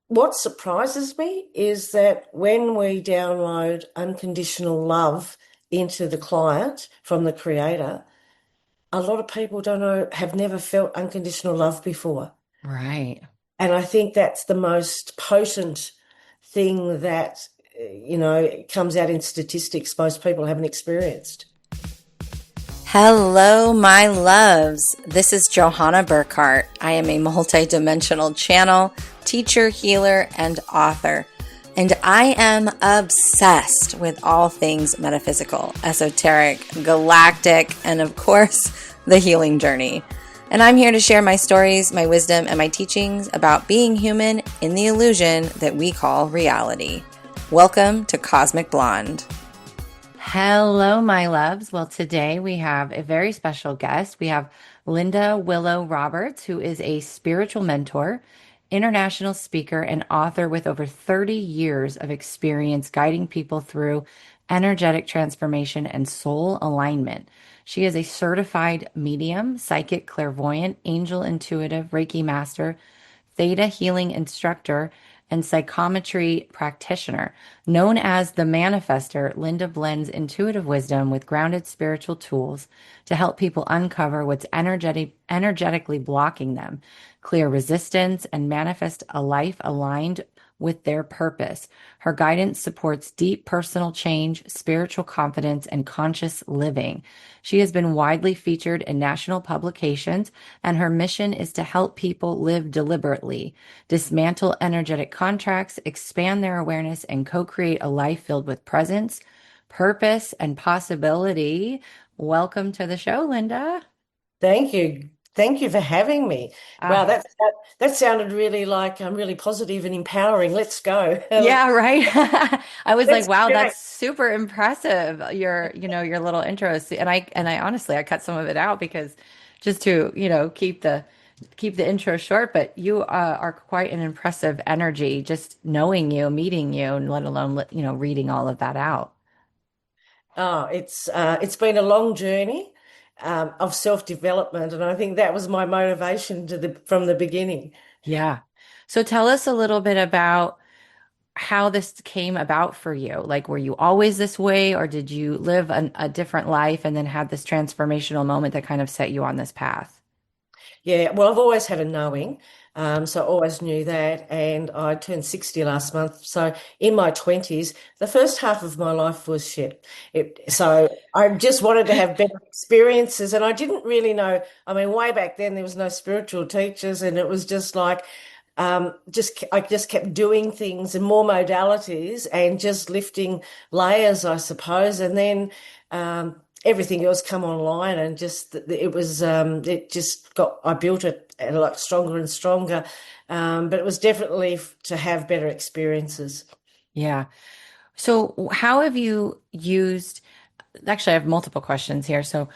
what surprises me is that when we download unconditional love into the client from the creator, a lot of people don't know, have never felt unconditional love before. Right. And I think that's the most potent thing that, comes out in statistics most people haven't experienced. Hello, my loves. This is Johanna Burkhart. I am a multidimensional channel, teacher, healer, and author. And I am obsessed with all things metaphysical, esoteric, galactic, and of course, the healing journey. And I'm here to share my stories, my wisdom, and my teachings about being human in the illusion that we call reality. Welcome to Cosmic Blonde. Hello, my loves. Well, today we have a very special guest. We have Linda Williow Roberts, who is a spiritual mentor, international speaker, and author with over 30 years of experience guiding people through energetic transformation and soul alignment. She is a certified medium, psychic clairvoyant, angel intuitive, Reiki Master, Theta Healing Instructor, and psychometry practitioner. Known as the Manifestor, Linda blends intuitive wisdom with grounded spiritual tools to help people uncover what's energetically blocking them, clear resistance, and manifest a life aligned with their purpose. Her guidance supports deep personal change, spiritual confidence, and conscious living. She has been widely featured in national publications, and her mission is to help people live deliberately, dismantle energetic contracts, expand their awareness, and co-create a life filled with presence, purpose, and possibility. Welcome to the show, Linda. Thank you. Thank you for having me. Wow, Uh, that sounded really like really positive and empowering. Let's go. yeah, right. I was like, Let's wow, chat. that's super impressive. Your little intros. And I honestly I cut some of it out because just to, keep the intro short, but you are quite an impressive energy just knowing you, meeting you, and let alone, reading all of that out. Oh, it's been a long journey of self-development, and I think that was my motivation from the beginning. Yeah. So tell us a little bit about how this came about for you. Like, were you always this way, or did you live a different life and then had this transformational moment that kind of set you on this path? Yeah, well, I've always had a knowing, so I always knew that, and I turned 60 last month. So in my 20s, the first half of my life was shit. So I just wanted to have better experiences, and I didn't really know. I mean, way back then, there was no spiritual teachers, and it was just like, I just kept doing things and more modalities and just lifting layers, I suppose, and then. Everything else come online and just it just got I built it a lot stronger and stronger, but it was definitely to have better experiences. Yeah. So, how have you used? Actually, I have multiple questions here. So,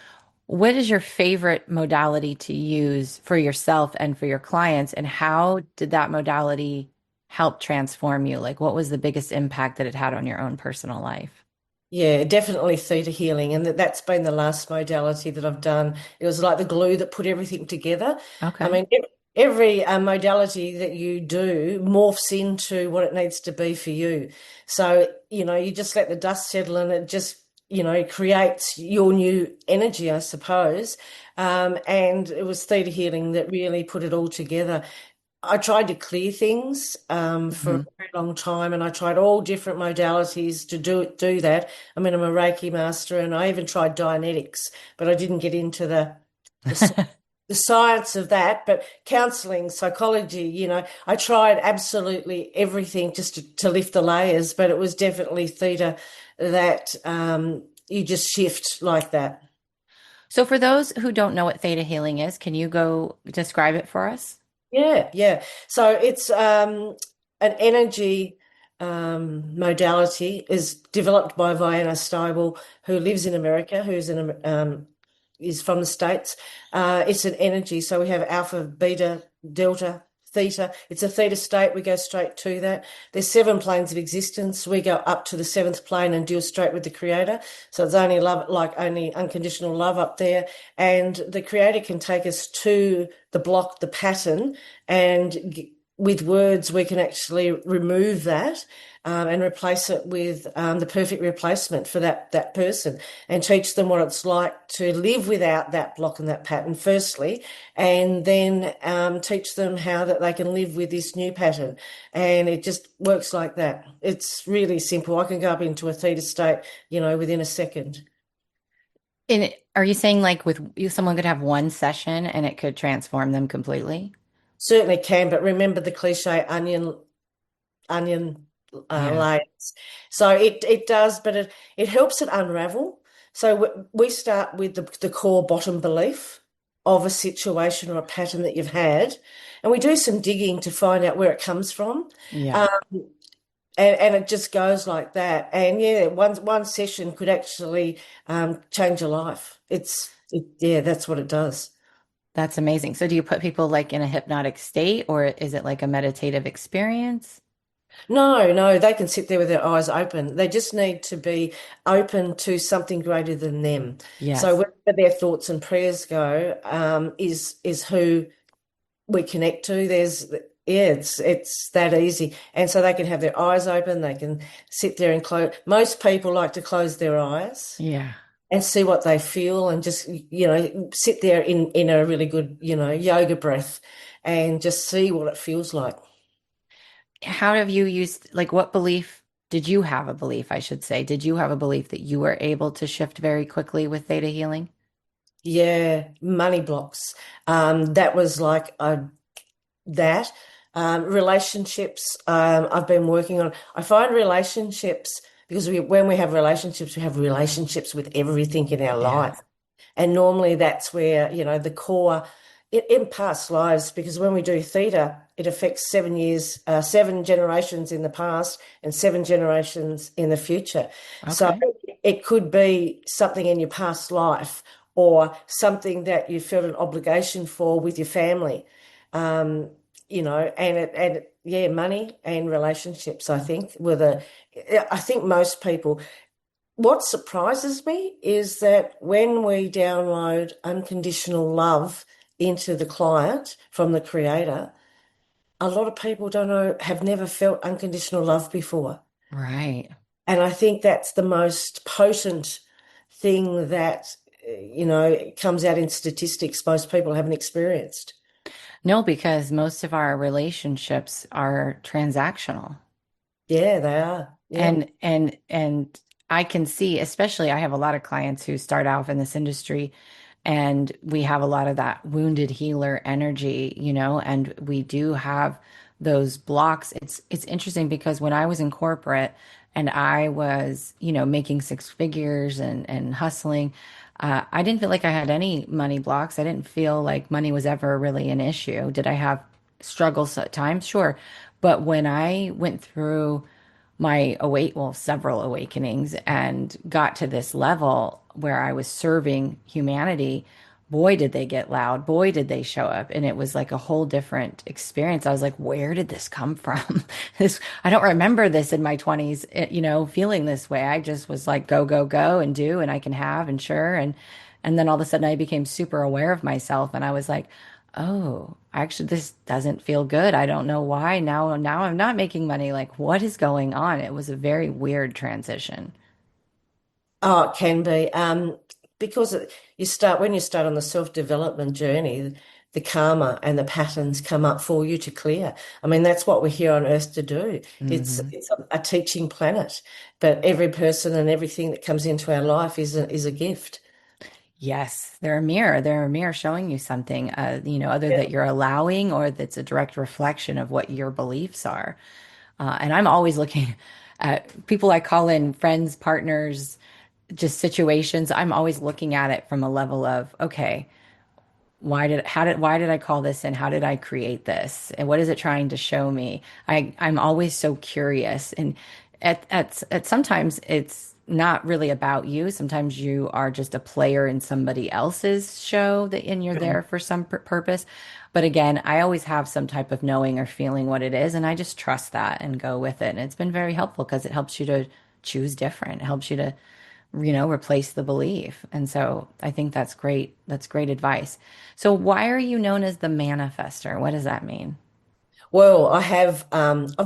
what is your favorite modality to use for yourself and for your clients? And how did that modality help transform you? Like, what was the biggest impact that it had on your own personal life? Yeah, definitely theta healing, and that's been the last modality that I've done. It was like the glue that put everything together. I Okay. mean, every modality that you do morphs into what it needs to be for you. So, you just let the dust settle and it just, creates your new energy, I suppose. And it was theta healing that really put it all together. I tried to clear things for a Hmm. very long time, and I tried all different modalities to do that. I mean, I'm a Reiki master, and I even tried Dianetics, but I didn't get into the sci- the science of that. But counseling, psychology, I tried absolutely everything just to lift the layers. But it was definitely theta that you just shift like that. So, for those who don't know what theta healing is, can you go describe it for us? Yeah, yeah. So it's an energy modality is developed by Vienna Steibel, who lives in America, is from the States. It's an energy. So we have alpha, beta, delta, theta. It's a theta state. We go straight to that. There's seven planes of existence. We go up to the seventh plane and deal straight with the creator. So it's only love, like only unconditional love up there. And the creator can take us to the block, the pattern, and with words, we can actually remove that and replace it with the perfect replacement for that person, and teach them what it's like to live without that block and that pattern, firstly, and then teach them how that they can live with this new pattern. And it just works like that. It's really simple. I can go up into a theta state, within a second. And are you saying like with someone could have one session and it could transform them completely? Certainly can, but remember the cliche onion Yeah. layers. So it does, but it helps it unravel. So we start with the core bottom belief of a situation or a pattern that you've had, and we do some digging to find out where it comes from. Yeah. Um, and it just goes like that. And yeah, one session could actually change your life. Yeah, that's what it does. That's amazing. So do you put people like in a hypnotic state or is it like a meditative experience? No, no, they can sit there with their eyes open. They just need to be open to something greater than them. So Yes. wherever their thoughts and prayers go, is who we connect to. It's that easy. And so they can have their eyes open, they can sit there and close. Most people like to close their eyes Yeah. and see what they feel, and just, sit there in a really good, yoga breath, and just see what it feels like. How have you used, like, what belief did you have a belief, I should say? Did you have a belief that you were able to shift very quickly with theta healing? Yeah, money blocks. That was like that. Relationships, I've been working on. I find relationships, because when we have relationships with everything in our Yeah. life. And normally that's where, the core in past lives, because when we do theta, it affects 7 years, 7 generations in the past and 7 generations in the future. So Okay. it could be something in your past life, or something that you felt an obligation for with your family. Um, yeah, money and relationships, I think, I think most people, what surprises me is that when we download unconditional love into the client from the creator, a lot of people don't know, have never felt unconditional love before. Right. And I think that's the most potent thing that, comes out in statistics most people haven't experienced. No, because most of our relationships are transactional. Yeah, they are. Yeah. And I can see, especially I have a lot of clients who start off in this industry and we have a lot of that wounded healer energy, and we do have those blocks. It's interesting because when I was in corporate and I was, making six figures and hustling, I didn't feel like I had any money blocks. I didn't feel like money was ever really an issue. Did I have struggles at times? Sure. But when I went through several awakenings and got to this level where I was serving humanity, boy, did they get loud. Boy, did they show up. And it was like a whole different experience. I was like, where did this come from? I don't remember this in my 20s, feeling this way. I just was like, go, go, go and do, and I can have, and sure. And then all of a sudden I became super aware of myself and I was like, oh, actually, this doesn't feel good. I don't know why. Now I'm not making money. Like, what is going on? It was a very weird transition. Oh, it can be. Because when you start on the self-development journey, the karma and the patterns come up for you to clear. I mean, that's what we're here on Earth to do. It's Hmm. it's a teaching planet, but every person and everything that comes into our life is a gift. Yes, they're a mirror. They're a mirror showing you something, other Yeah. that you're allowing or that's a direct reflection of what your beliefs are. And I'm always looking at people I call in friends, partners, just situations. I'm always looking at it from a level of, okay, why did I call this in? How did I create this? And what is it trying to show me? I'm always so curious. And at sometimes it's not really about you. Sometimes you are just a player in somebody else's show and you're there for some purpose. But again, I always have some type of knowing or feeling what it is, and I just trust that and go with it. And it's been very helpful because it helps you to choose different. It helps you to replace the belief. And so I think that's great. That's great advice. So why are you known as the manifestor? What does that mean? Well, I've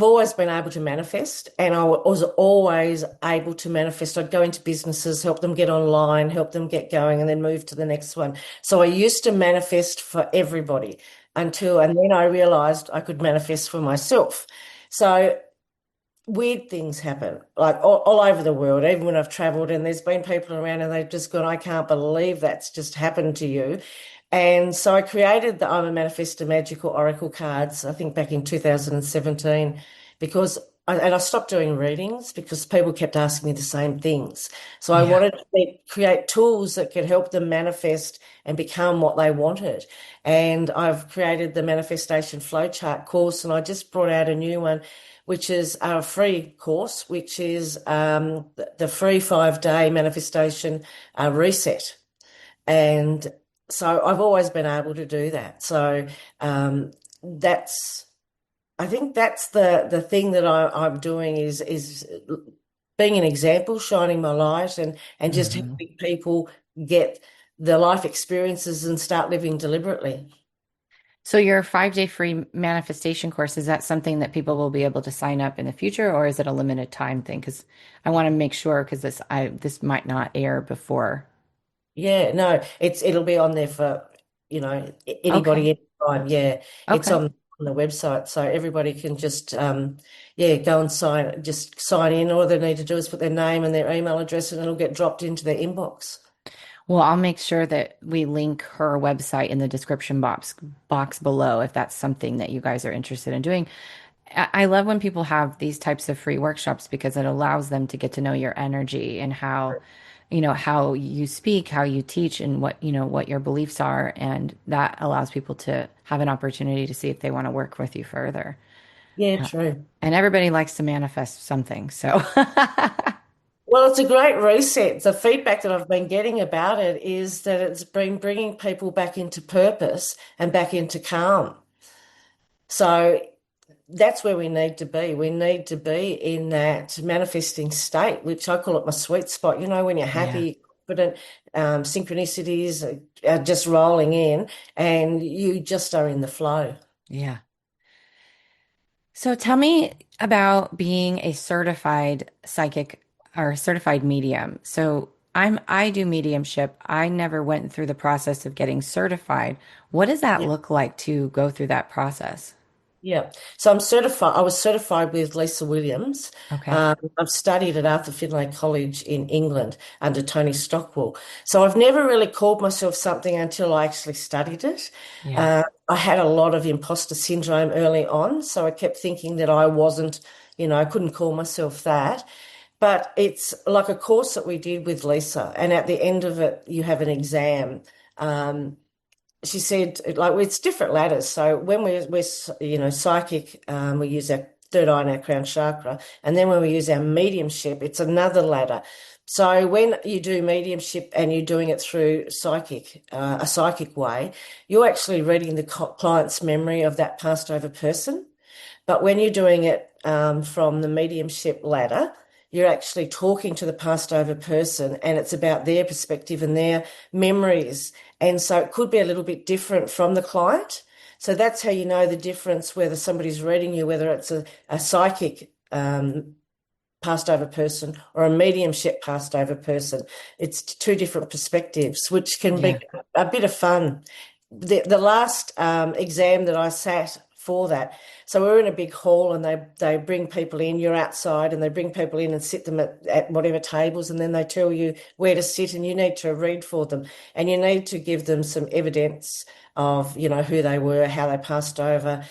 always been able to manifest, and I was always able to manifest. I'd go into businesses, help them get online, help them get going, and then move to the next one. So I used to manifest for everybody and then I realized I could manifest for myself. So weird things happen, like all over the world, even when I've traveled and there's been people around and they've just gone, I can't believe that's just happened to you. And so I created the I'm a Manifestor Magical Oracle cards, I think back in 2017, because I stopped doing readings because people kept asking me the same things. So I Yeah. wanted to create tools that could help them manifest and become what they wanted. And I've created the Manifestation Flowchart course, and I just brought out a new one, which is a free course, which is the free 5-day manifestation reset. And so I've always been able to do that. So um, that's, I think that's the thing that I'm doing is being an example, shining my light, and just Hmm. helping people get the life experiences and start living deliberately. So your 5-day free manifestation course, is that something that people will be able to sign up in the future, or is it a limited time thing? Because I want to make sure, because this might not air before. Yeah, no, it'll be on there for, Okay. anybody anytime. Yeah, it's Okay. on the website, so everybody can just yeah, go and sign in. All they need to do is put their name and their email address, and it'll get dropped into their inbox. Well, I'll make sure that we link her website in the description box below if that's something that you guys are interested in doing. I love when people have these types of free workshops because it allows them to get to know your energy and how, how you speak, how you teach, and what your beliefs are. And that allows people to have an opportunity to see if they want to work with you further. Yeah, true. And everybody likes to manifest something. So, Well, it's a great reset. The feedback that I've been getting about it is that it's been bringing people back into purpose and back into calm. So that's where we need to be. We need to be in that manifesting state, which I call it my sweet spot. You know, when you're yeah, happy, confident, synchronicities are just rolling in and you just are in the flow. yeah. So tell me about being a certified psychic or certified medium. So I do mediumship. I never went through the process of getting certified. What does that Yeah. look like to go through that process? Yeah. So I'm certified. I was certified with Lisa Williams. Okay. I've studied at Arthur Findlay College in England under Tony Stockwell. So I've never really called myself something until I actually studied it. Yeah. I had a lot of imposter syndrome early on. So I kept thinking that I wasn't, I couldn't call myself that. But it's like a course that we did with Lisa. And at the end of it, you have an exam. Um, she said, like, it's different ladders. So when we're psychic, we use our third eye and our crown chakra, and then when we use our mediumship, it's another ladder. So when you do mediumship and you're doing it through a psychic way, you're actually reading the client's memory of that passed over person. But when you're doing it from the mediumship ladder, you're actually talking to the passed over person, and it's about their perspective and their memories. And so it could be a little bit different from the client. So that's how you know the difference whether somebody's reading you, whether it's a psychic passed over person or a mediumship passed over person. It's two different perspectives, which can be Yeah. a bit of fun. The last exam that I sat for that, so we're in a big hall and they bring people in, you're outside and they bring people in and sit them at whatever tables, and then they tell you where to sit and you need to read for them and you need to give them some evidence of, who they were, how they passed over,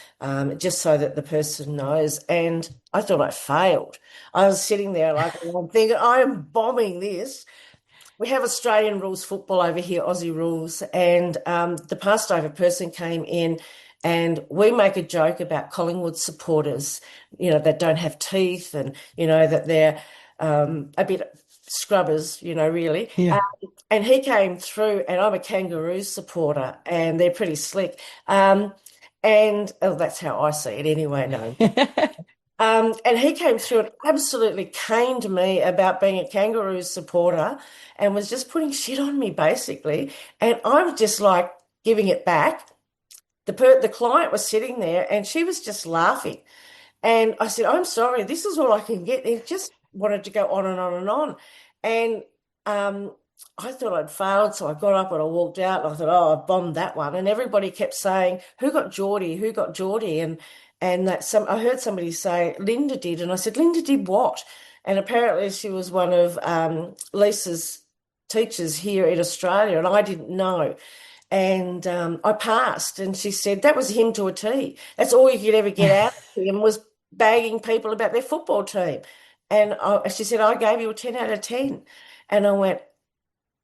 just so that the person knows. And I thought I failed. I was sitting there like, I'm thinking, I am bombing this. We have Australian rules football over here, Aussie rules, and the passed over person came in, and we make a joke about Collingwood supporters, that don't have teeth, and that they're a bit scrubbers, really. Yeah. And he came through, and I'm a Kangaroos supporter, and they're pretty slick. And oh, that's how I see it anyway. No, and he came through and absolutely caned me about being a Kangaroos supporter and was just putting shit on me, basically. And I was just like giving it back. the client was sitting there and she was just laughing. And I said, I'm sorry, this is all I can get. It just wanted to go on and on and on. And I thought I'd failed. So I got up and I walked out and I thought, oh, I bombed that one. And everybody kept saying, who got Geordie? Who got Geordie? And that I heard somebody say, Linda did. And I said, Linda did what? And apparently she was one of Lisa's teachers here in Australia. And I didn't know. And I passed, and she said that was him to a T. That's all you could ever get out of him was bagging people about their football team. And she said, I gave you a 10 out of 10. And I went,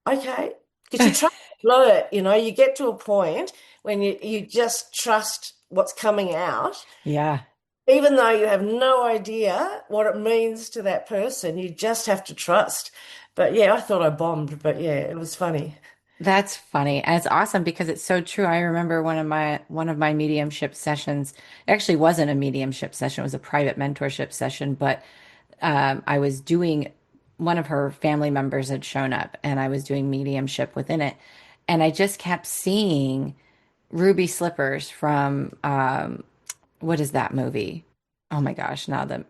okay, because you trust it, you get to a point when you just trust what's coming out, Yeah. even though you have no idea what it means to that person. You just have to trust. But yeah, I thought I bombed, but yeah, it was funny. That's funny. And it's awesome because it's so true. I remember one of my mediumship sessions. It actually wasn't a mediumship session, it was a private mentorship session, but I was doing one of her family members had shown up and I was doing mediumship within it. And I just kept seeing ruby slippers from what is that movie? Oh my gosh, now the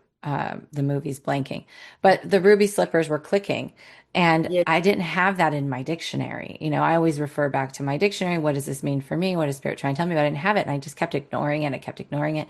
movie's blanking. But the ruby slippers were clicking, and Yeah, I didn't have that in my dictionary. I always refer back to my dictionary. What does this mean for me? What is spirit trying to tell me? But I didn't have it, and I just kept ignoring it. I kept ignoring it.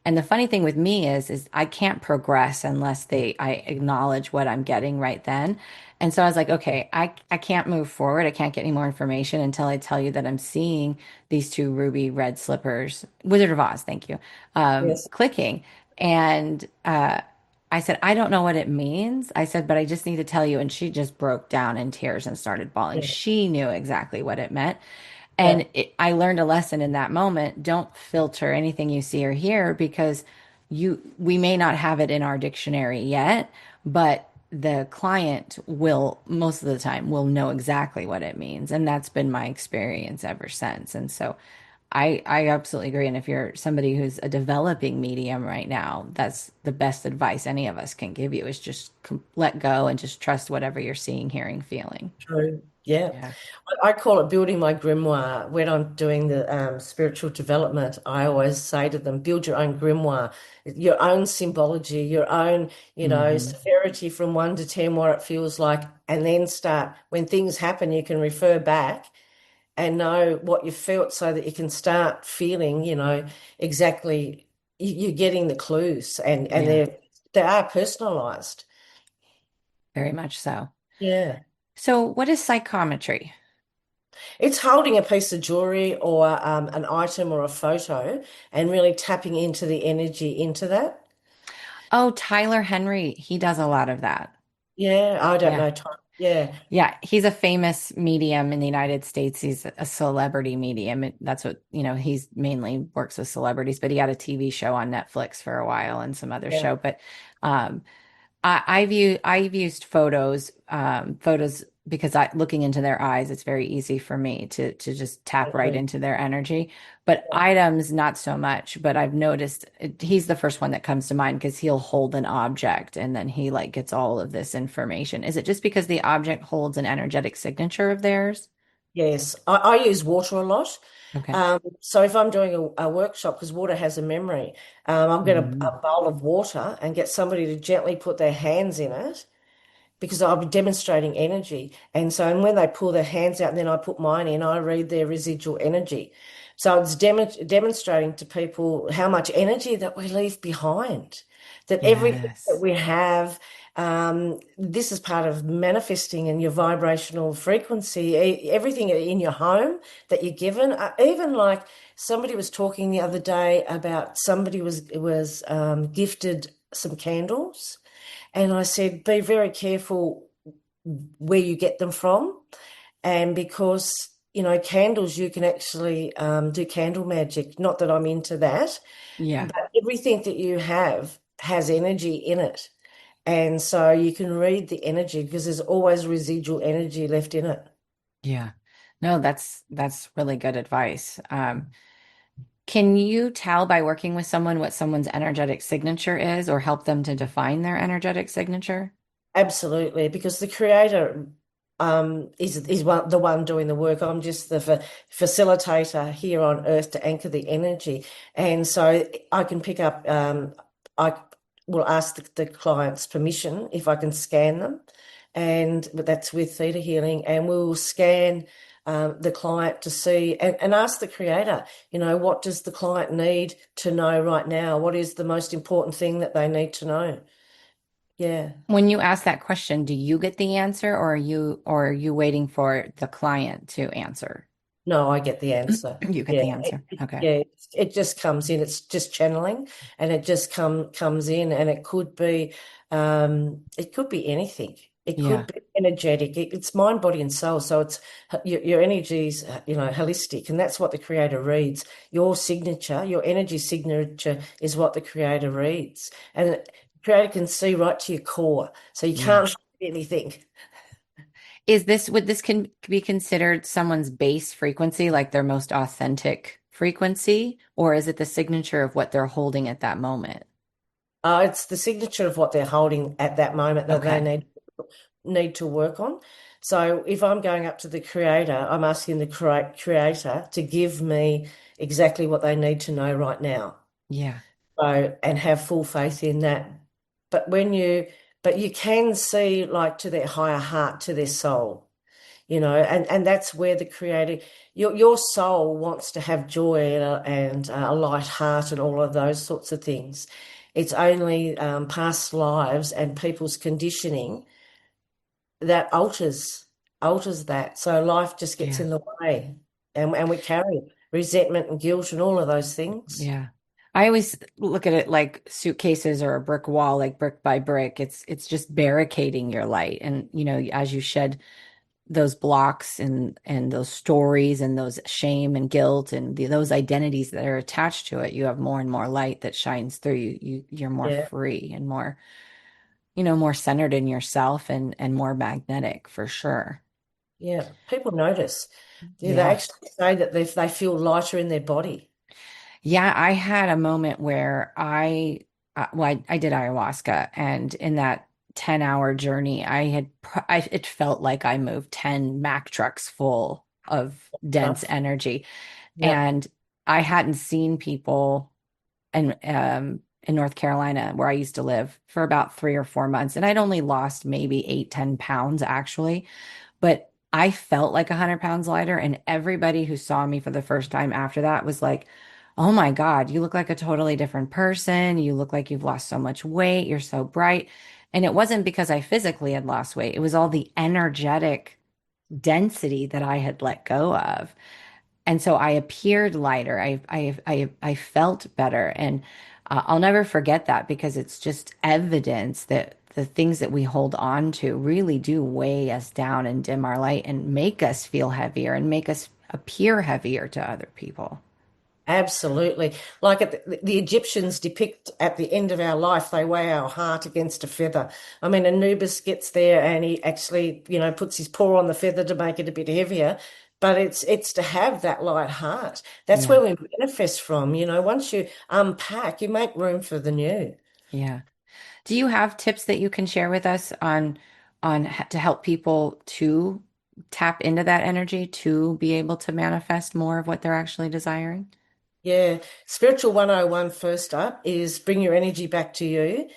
And the funny thing with me is I can't progress unless I acknowledge what I'm getting right then. And so I was like, okay, I can't move forward. I can't get any more information until I tell you that I'm seeing these two ruby red slippers, Wizard of Oz, thank you, yes, clicking. And I said, I don't know what it means. I said, but I just need to tell you. And she just broke down in tears and started bawling. yeah, She knew exactly what it meant. yeah, And I learned a lesson in that moment. Don't filter anything you see or hear because we may not have it in our dictionary yet, but the client will most of the time will know exactly what it means. And that's been my experience ever since. And so I absolutely agree. And if you're somebody who's a developing medium right now, that's the best advice any of us can give you is just let go and just trust whatever you're seeing, hearing, feeling. true. Yeah. Yeah. I call it building my grimoire. When I'm doing the spiritual development, I always say to them, build your own grimoire, your own symbology, your own, Hmm. severity from 1 to 10, what it feels like, and then start, when things happen, you can refer back and know what you felt so that you can start feeling, exactly you're getting the clues and Yeah, they are personalized. very much so. Yeah. So, what is psychometry? It's holding a piece of jewelry or an item or a photo and really tapping into the energy into that. Oh, Tyler Henry, he does a lot of that. Yeah, I don't Yeah. know time. Yeah, Yeah, he's a famous medium in the United States. He's a celebrity medium. That's what, he's mainly works with celebrities, but he had a TV show on Netflix for a while and some other yeah, show. But um, I've used photos because looking into their eyes, it's very easy for me to just tap right okay. into their energy. But Yeah. items, not so much. But I've noticed he's the first one that comes to mind because he'll hold an object and then he like gets all of this information. Is it just because the object holds an energetic signature of theirs? Yes, I use water a lot. Okay. So if I'm doing a workshop, because water has a memory, I'll get Mhm. a bowl of water and get somebody to gently put their hands in it because I'll be demonstrating energy. And when they pull their hands out and then I put mine in, I read their residual energy. So it's demonstrating to people how much energy that we leave behind, that everything that Yes. we have, this is part of manifesting and your vibrational frequency, everything in your home that you're given, even like somebody was talking the other day about somebody was gifted some candles. And I said, be very careful where you get them from. And because, candles, you can actually do candle magic. Not that I'm into that, Yeah. but everything that you have has energy in it. And so you can read the energy because there's always residual energy left in it. Yeah. No, that's really good advice. Can you tell by working with someone what someone's energetic signature is or help them to define their energetic signature? Absolutely. Because the creator the one doing the work. I'm just the facilitator here on Earth to anchor the energy, and so I can pick up. I will ask the client's permission if I can scan them, and but that's with Theta Healing, and we will scan. The client to see and ask the creator, what does the client need to know right now? What is the most important thing that they need to know? Yeah. When you ask that question, do you get the answer or are you waiting for the client to answer? No, I get the answer. You get Yeah, the answer. Okay. yeah, it just comes in. It's just channeling, and it just comes in, and it could be anything. It could Yeah. be energetic. It's mind, body, and soul. So it's your energy's holistic, and that's what the creator reads. Your signature, your energy signature, is what the creator reads, and the creator can see right to your core, so you Yeah. can't hide anything. Would this can be considered someone's base frequency, like their most authentic frequency, or is it the signature of what they're holding at that moment? It's the signature of what they're holding at that moment that they Okay. need to work on. So if I'm going up to the creator, I'm asking the creator to give me exactly what they need to know right now. Yeah. So, and have full faith in that. But but you can see like to their higher heart, to their soul, and that's where the creator, your soul wants to have joy and a light heart and all of those sorts of things. It's only past lives and people's conditioning that alters that. So life just gets Yeah. in the way, and we carry resentment and guilt and all of those things. Yeah. I always look at it like suitcases or a brick wall, like brick by brick. It's just barricading your light. And as you shed those blocks and those stories and those shame and guilt and those identities that are attached to it, you have more and more light that shines through you. You're more Yeah, free and more, more centered in yourself and more magnetic for sure. yeah. People notice. Yeah, they Yeah. actually say that they feel lighter in their body. Yeah, I had a moment where I did ayahuasca, and in that 10-hour journey, it felt like I moved 10 Mack trucks full of dense Stuff. energy. Yeah. And I hadn't seen people in North Carolina, where I used to live, for about 3 or 4 months. And I'd only lost maybe 8, 10 pounds actually. But I felt like 100 pounds lighter. And everybody who saw me for the first time after that was like, oh my God, you look like a totally different person. You look like you've lost so much weight. You're so bright. And it wasn't because I physically had lost weight, it was all the energetic density that I had let go of. And so I appeared lighter. I felt better, and I'll never forget that, because it's just evidence that the things that we hold on to really do weigh us down and dim our light and make us feel heavier and make us appear heavier to other people. Absolutely. Like the Egyptians depict at the end of our life, they weigh our heart against a feather. I mean, Anubis gets there and he actually, puts his paw on the feather to make it a bit heavier. But it's to have that light heart. That's Yeah, where we manifest from. Once you unpack, you make room for the new. yeah. Do you have tips that you can share with us to help people to tap into that energy to be able to manifest more of what they're actually desiring? Yeah. Spiritual 101 first up is bring your energy back to you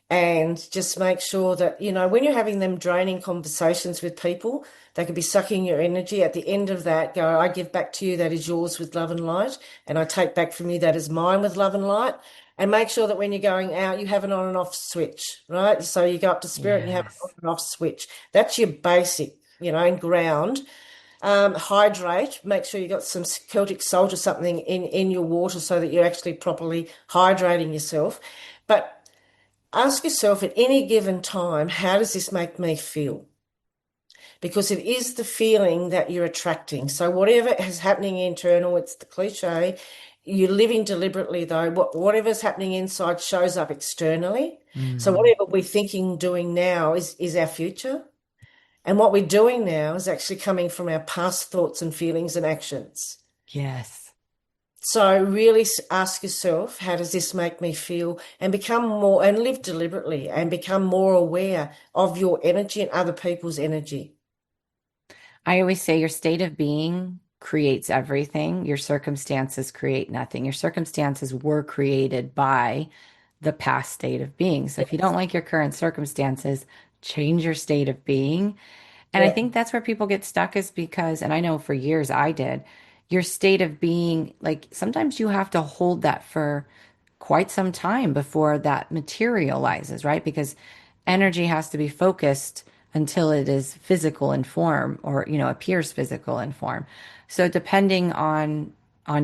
and just make sure that, when you're having them draining conversations with people, they could be sucking your energy. At the end of that, go, I give back to you that is yours with love and light, and I take back from you that is mine with love and light. And make sure that when you're going out, you have an on and off switch, right? So you go up to spirit and you have an on Yes. and off switch. That's your basic, and ground. Hydrate. Make sure you got some Celtic salt or something in your water so that you're actually properly hydrating yourself. But ask yourself at any given time, how does this make me feel? Because it is the feeling that you're attracting. So whatever is happening internal, it's the cliche. You're living deliberately though. Whatever's happening inside shows up externally. So Hmm. whatever we're thinking, doing now is our future. And what we're doing now is actually coming from our past thoughts and feelings and actions. Yes. So really ask yourself, how does this make me feel? And become more and live deliberately and become more aware of your energy and other people's energy. I always say your state of being creates everything. Your circumstances create nothing. Your circumstances were created by the past state of being. So if you don't like your current circumstances, change your state of being. And I Yeah, think that's where people get stuck is because, and I know for years I did, your state of being, like sometimes you have to hold that for quite some time before that materializes, right? Because energy has to be focused until it is physical in form or, appears physical in form. So depending on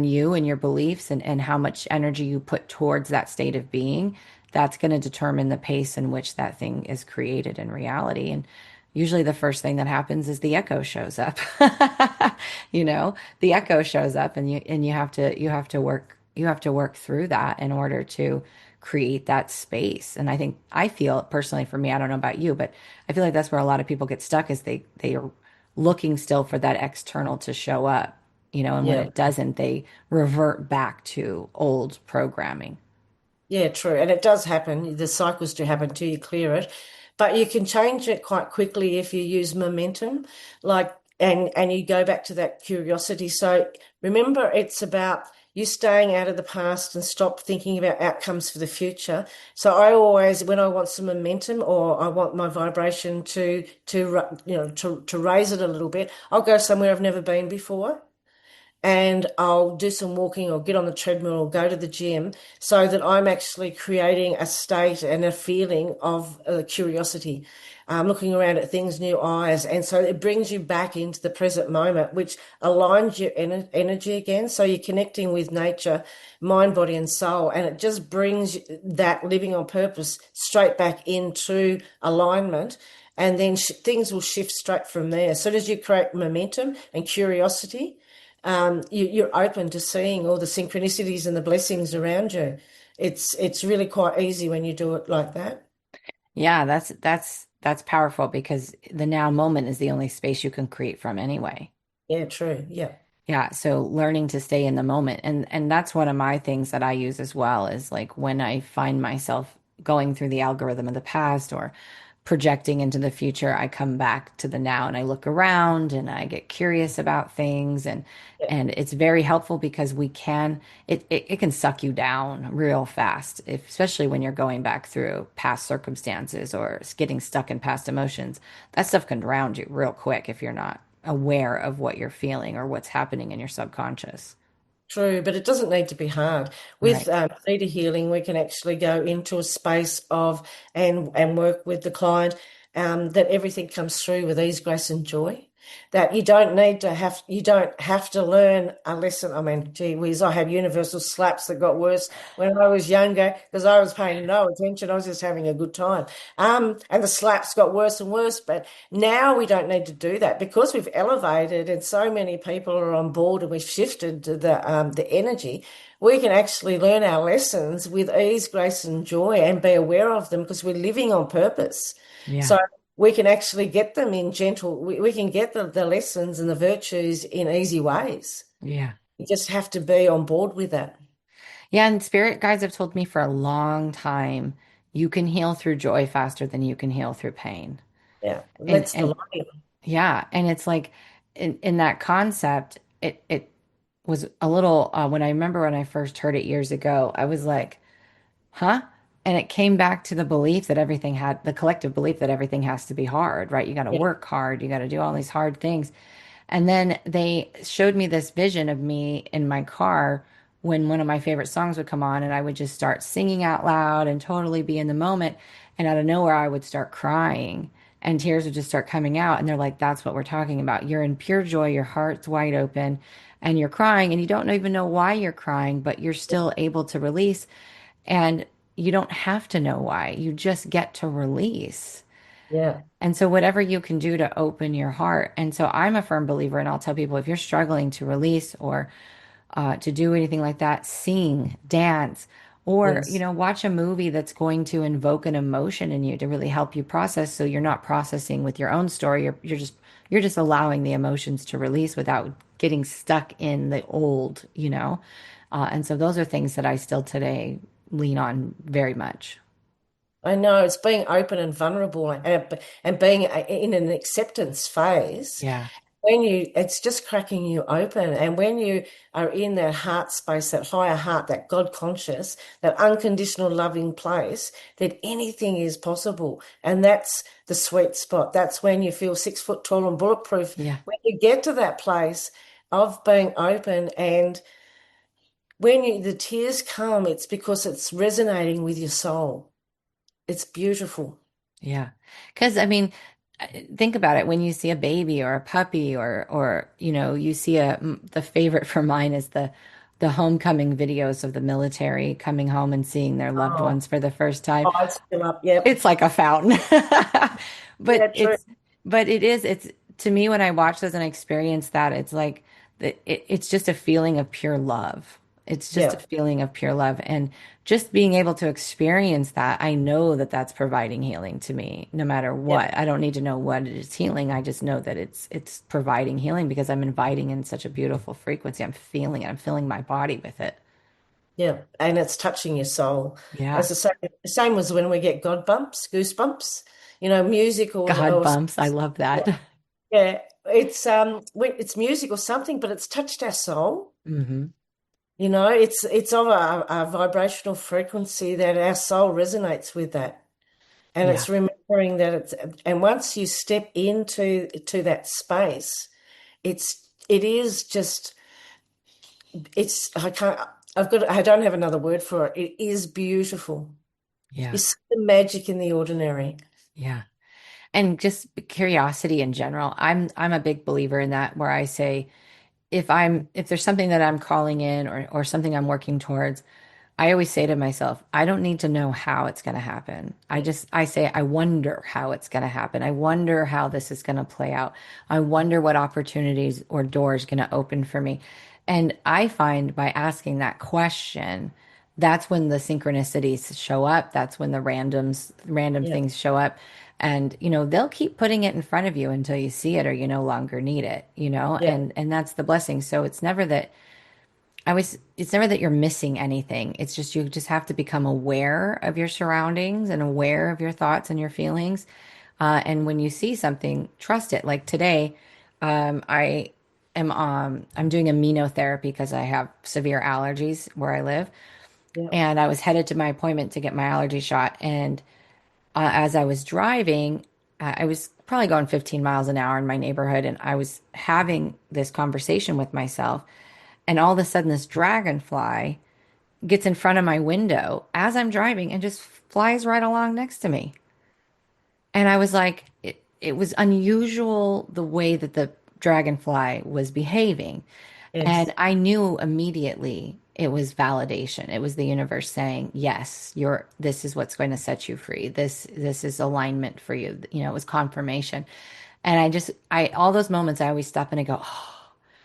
you and your beliefs and how much energy you put towards that state of being, that's going to determine the pace in which that thing is created in reality. And usually the first thing that happens is the echo shows up. The echo shows up and you have to work through that in order to create that space. And I feel personally for me, I don't know about you, but I feel like that's where a lot of people get stuck is they are looking still for that external to show up, and when yeah. it doesn't, they revert back to old programming. Yeah, true. And it does happen. The cycles do happen till you clear it. But you can change it quite quickly if you use momentum, like and you go back to that curiosity. So remember it's about you staying out of the past and stop thinking about outcomes for the future. So I always, when I want some momentum or I want my vibration to raise it a little bit, I'll go somewhere I've never been before and I'll do some walking or get on the treadmill or go to the gym so that I'm actually creating a state and a feeling of curiosity, looking around at things, new eyes. And so it brings you back into the present moment, which aligns your energy again. So you're connecting with nature, mind, body, and soul. And it just brings that living on purpose straight back into alignment. And then things will shift straight from there. As soon as you create momentum and curiosity, you're open to seeing all the synchronicities and the blessings around you. It's really quite easy when you do it like that. Yeah, that's powerful because the now moment is the only space you can create from anyway. Yeah, true. Yeah. Yeah, so learning to stay in the moment. And that's one of my things that I use as well is like when I find myself going through the algorithm of the past or projecting into the future, I come back to the now and I look around and I get curious about things Yeah. and it's very helpful because it can suck you down real fast, especially when you're going back through past circumstances or getting stuck in past emotions. That stuff can drown you real quick if you're not aware of what you're feeling or what's happening in your subconscious. True, but it doesn't need to be hard. With Right. theta healing, we can actually go into a space of and work with the client that everything comes through with ease, grace, and joy. That you don't have to learn a lesson. I mean, gee whiz, I had universal slaps that got worse when I was younger because I was paying no attention. I was just having a good time. And the slaps got worse and worse, but now we don't need to do that because we've elevated and so many people are on board and we've shifted to the energy. We can actually learn our lessons with ease, grace, and joy and be aware of them because we're living on purpose. Yeah. So we can actually get them in gentle, we can get the lessons and the virtues in easy ways. Yeah. You just have to be on board with that. Yeah. And spirit guides have told me for a long time, you can heal through joy faster than you can heal through pain. Yeah, And that's the and light. yeah, and it's like in that concept, it was a little when I remember when I first heard it years ago, I was like, huh? And it came back to the collective belief that everything has to be hard, right? You got to Yeah, work hard, you got to do all these hard things. And then they showed me this vision of me in my car when one of my favorite songs would come on, and I would just start singing out loud and totally be in the moment. And out of nowhere, I would start crying, and tears would just start coming out. And they're like, that's what we're talking about. You're in pure joy, your heart's wide open, and you're crying, and you don't even know why you're crying, but you're still able to release. And you don't have to know why, you just get to release. yeah, And so, whatever you can do to open your heart. And so, I'm a firm believer, and I'll tell people if you're struggling to release or to do anything like that, sing, dance, or, yes. watch a movie that's going to invoke an emotion in you to really help you process. So you're not processing with your own story. You're just allowing the emotions to release without getting stuck in the old. And so those are things that I still today lean on very much. I know it's being open and vulnerable and being in an acceptance phase. Yeah. it's just cracking you open. And when you are in that heart space, that higher heart, that God conscious, that unconditional loving place, that anything is possible. And that's the sweet spot. That's when you feel 6 foot tall and bulletproof. Yeah. When you get to that place of being open, and when the tears come, it's because it's resonating with your soul. It's beautiful. Yeah. Because I mean, think about it when you see a baby or a puppy or you see the favorite for mine is the homecoming videos of the military coming home and seeing their loved Oh, ones for the first time. eyes fill up. Yep. It's like a fountain. Yeah, But true. it's to me when I watch those and I experience that, it's like it's just a feeling of pure love. It's just a Yeah. feeling of pure love. And just being able to experience that, I know that that's providing healing to me, no matter Yeah. what. I don't need to know what it is healing. I just know that it's providing healing because I'm inviting in such a beautiful frequency. I'm feeling it. I'm filling my body with it. Yeah, and it's touching your soul. Yeah. As the same as when we get God bumps, goosebumps, music God or bumps. I love that. yeah, it's music or something, but it's touched our soul. Hmm. It's of a vibrational frequency that our soul resonates with that, and Yeah. it's remembering that and once you step into that space, it is just it's I don't have another word for it. It is beautiful. You Yeah. see the magic in the ordinary. Yeah. And just curiosity in general. I'm a big believer in that where I say if there's something that I'm calling in or something I'm working towards, I always say to myself, I don't need to know how it's going to happen. I say, I wonder how it's going to happen. I wonder how this is going to play out. I wonder what opportunities or doors going to open for me. And I find by asking that question, that's when the synchronicities show up. That's when the random Yeah, things show up. And, they'll keep putting it in front of you until you see it or you no longer need it, yeah, and that's the blessing. So it's never that you're missing anything. It's just you just have to become aware of your surroundings and aware of your thoughts and your feelings. And when you see something, trust it. Like today, I'm doing aminotherapy because I have severe allergies where I live. yeah, And I was headed to my appointment to get my allergy shot. And as I was driving, I was probably going 15 miles an hour in my neighborhood, and I was having this conversation with myself. And all of a sudden, this dragonfly gets in front of my window as I'm driving and just flies right along next to me. And I was like, it was unusual the way that the dragonfly was behaving. And yes, I knew immediately it was validation. It was the universe saying, yes, this is what's going to set you free. This is alignment for you. It was confirmation. And all those moments I always stop and I go, oh,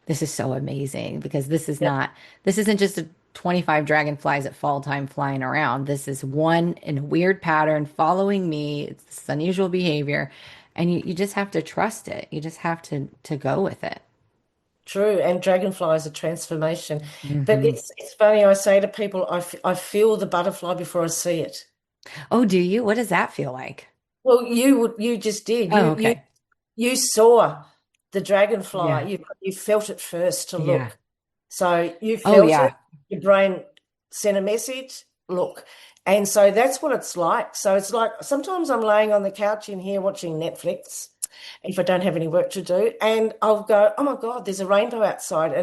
this is so amazing because yeah, this isn't just a 25 dragonflies at fall time flying around. This is one in a weird pattern following me. It's this unusual behavior. And you just have to trust it. You just have to go with it. true. And dragonfly is a transformation. But Hmm. it's funny, I say to people, I feel the butterfly before I see it. Oh, do you? What does that feel like? Well, you just did. Oh, You okay. you saw the Yeah. dragonfly. You felt it first to Yeah. look. So you Oh, felt it, yeah. your brain sent a message, look. And so that's what it's like. So it's like sometimes I'm laying on the couch in here watching Netflix if I don't have any work to do, and I'll go, oh my God, there's a rainbow outside,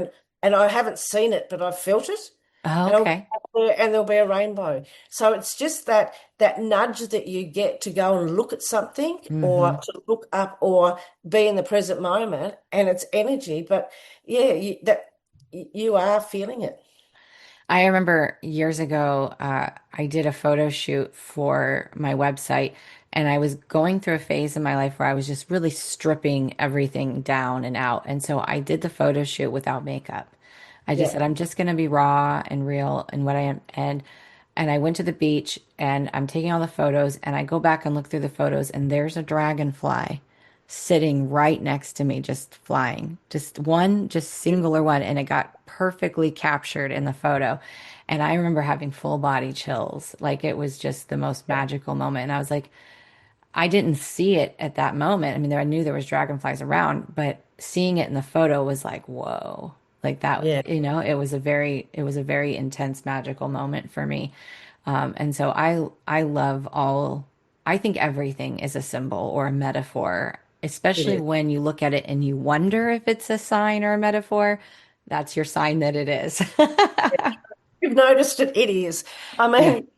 and I haven't seen it, but I've felt it, Oh, and I'll okay. and there'll be a rainbow. So it's just that nudge that you get to go and look at something or Hmm. to look up or be in the present moment, and it's energy. But yeah, you are feeling it. I remember years ago, I did a photo shoot for my website, and I was going through a phase in my life where I was just really stripping everything down and out. And so I did the photo shoot without makeup. I just Yeah, said, I'm just going to be raw and real in what I am. And I went to the beach and I'm taking all the photos, and I go back and look through the photos, and there's a dragonfly sitting right next to me, just flying, just singular one. And it got perfectly captured in the photo. And I remember having full body chills. Like it was just the most yeah, magical moment. And I was like, I didn't see it at that moment. I mean, I knew there was dragonflies around, but seeing it in the photo was like, whoa, like that, Yeah, it was a very intense, magical moment for me. And so I love all, I think everything is a symbol or a metaphor, it especially is. when you look at it and you wonder if it's a sign or a metaphor. That's your sign that it is. You've noticed it, it is. I Yeah. mean,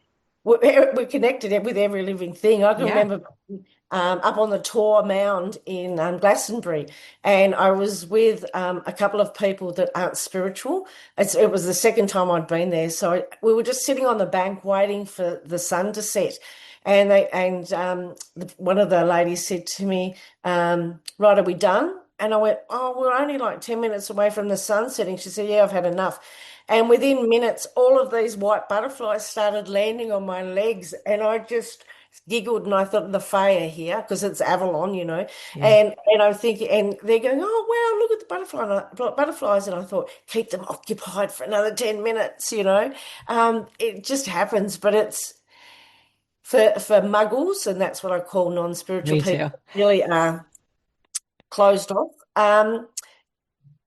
we're connected with every living thing. I can Yeah. remember up on the Tor Mound in Glastonbury, and I was with a couple of people that aren't spiritual. It was the second time I'd been there, so we were just sitting on the bank waiting for the sun to set. One of the ladies said to me, "Right, are we done?" And I went, "Oh, we're only like 10 minutes away from the sun setting." She said, "Yeah, I've had enough." And within minutes, all of these white butterflies started landing on my legs, and I just giggled and I thought the fae are here because it's Avalon, you know. Yeah. And I'm thinking, and they're going, "Oh wow, look at the butterflies," and I thought, keep them occupied for another 10 minutes, you know. It just happens, but it's for muggles, and that's what I call non-spiritual Me people, too. really are closed off.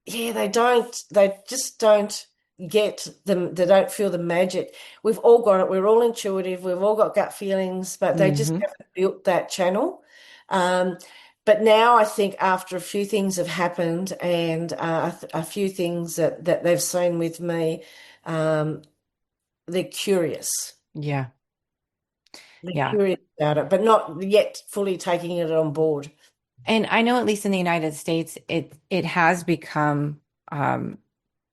Yeah, they just don't get them, they don't feel the magic. We've all got it, we're all intuitive, we've all got gut feelings, but they just Hmm. haven't built that channel. Um, but now I think after a few things have happened and a few things that they've seen with me, um, they're curious. Yeah. They're Yeah. curious about it, but not yet fully taking it on board. And I know at least in the United States, it has become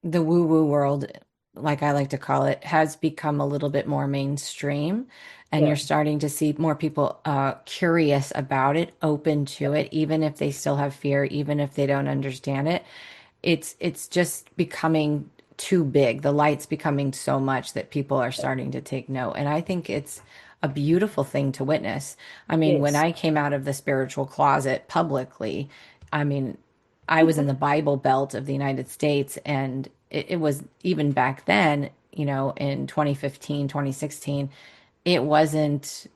the woo-woo world, like I like to call it, has become a little bit more mainstream. And you're Yeah. starting to see more people curious about it, open to it, even if they still have fear, even if they don't understand it. It's just becoming too big. The light's becoming so much that people are starting to take note. And I think it's a beautiful thing to witness. I mean, when Yes. I came out of the spiritual closet publicly, I mean, I was in the Bible Belt of the United States, and it was even back then, in 2015, 2016, it wasn't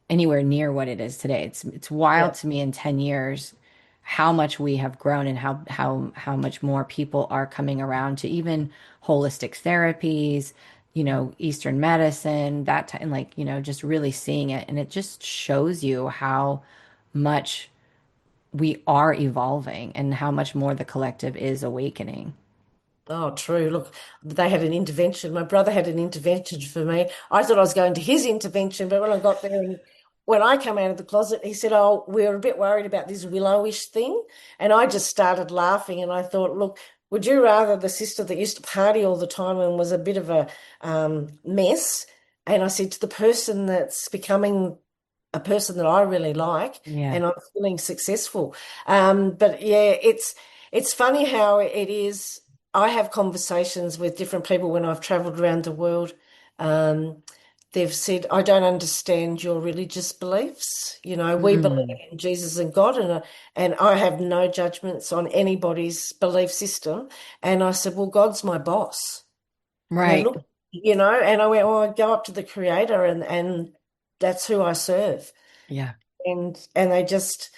anywhere near what it is today. It's Yeah. wild to me in 10 years how much we have grown and how much more people are coming around to even holistic therapies, Eastern medicine, that time, like, just really seeing it. And it just shows you how much we are evolving and how much more the collective is awakening. Oh, true. Look, they had an intervention. My brother had an intervention for me. I thought I was going to his intervention, but when I got there and when I came out of the closet, he said, "Oh, we're a bit worried about this willowish thing." And I just started laughing and I thought, look, would you rather the sister that used to party all the time and was a bit of a mess? And I said, to the person that's becoming a person that I really like Yeah. and I'm feeling successful. But yeah, it's funny how it is. I have conversations with different people when I've traveled around the world. Um, they've said, "I don't understand your religious beliefs. You know, we believe Mm, in Jesus and God, and I have no judgments on anybody's belief system." And I said, "Well, God's my boss." And they right. looked, and I went, "Well, I go up to the Creator, and that's who I serve." Yeah. And they just,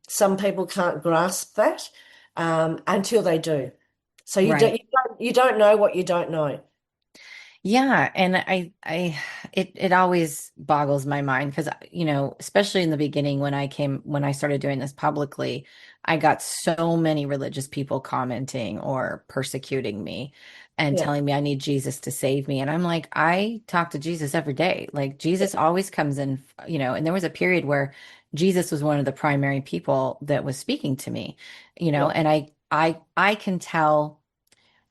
some people can't grasp that until they do. So Right. you don't know what you don't know. Yeah, and it always boggles my mind because, especially in the beginning when I started doing this publicly, I got so many religious people commenting or persecuting me and Yeah, telling me I need Jesus to save me. And I'm like, I talk to Jesus every day. Like Jesus always comes in, and there was a period where Jesus was one of the primary people that was speaking to me, yeah, and I can tell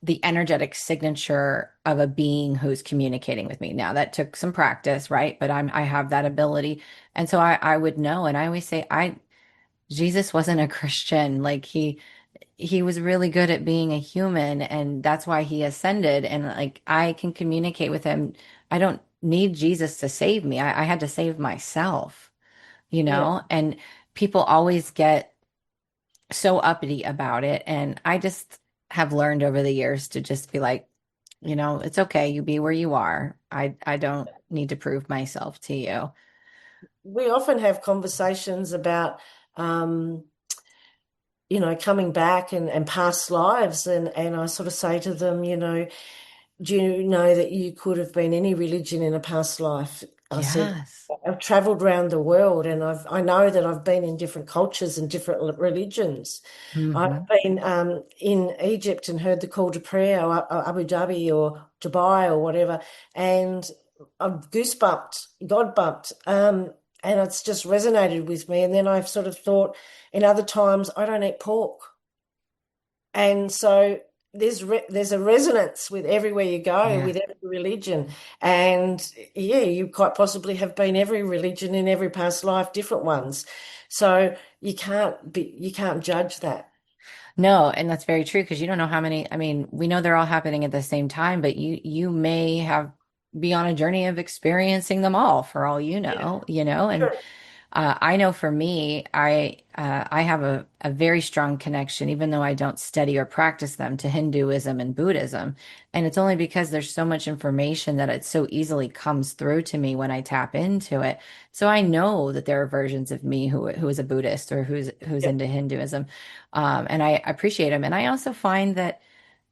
the energetic signature of a being who's communicating with me. Now that took some practice, right? But I have that ability. And so I would know. And I always say, Jesus wasn't a Christian. Like he was really good at being a human, and that's why he ascended. And like I can communicate with him. I don't need Jesus to save me. I had to save myself, yeah. and people always get so uppity about it. And I just have learned over the years to just be like, it's okay. You be where you are. I don't need to prove myself to you. we often have conversations about, um, coming back and past lives. And I sort of say to them, do you know that you could have been any religion in a past life? I said, Yes. I've traveled around the world and I know that I've been in different cultures and different religions. I've Hmm. been in Egypt and heard the call to prayer, or Abu Dhabi or Dubai or whatever, and I've goosebumped, God bumped, and it's just resonated with me. And then I've sort of thought, in other times, I don't eat pork, and so there's a resonance with everywhere you go, Yeah. with every religion, and yeah, you quite possibly have been every religion in every past life, different ones. So you can't judge that. No, and that's very true because you don't know how many, I mean, we know they're all happening at the same time, but you may have be on a journey of experiencing them all for all Yeah, and true. I know for me, I have a very strong connection, even though I don't study or practice them, to Hinduism and Buddhism. And it's only because there's so much information that it so easily comes through to me when I tap into it. So I know that there are versions of me who is a Buddhist or who's Yeah. into Hinduism, and I appreciate them. And I also find that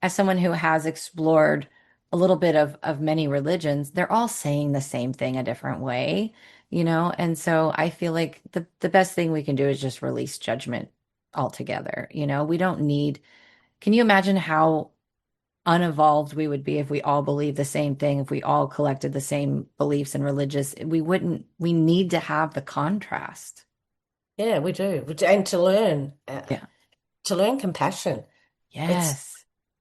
as someone who has explored a little bit of many religions, they're all saying the same thing a different way, and so I feel like the best thing we can do is just release judgment altogether. We don't need, can you imagine how unevolved we would be if we all believed the same thing, if we all collected the same beliefs and religious, we need to have the contrast. Yeah, we do. And Yeah. to learn compassion. It's Yes.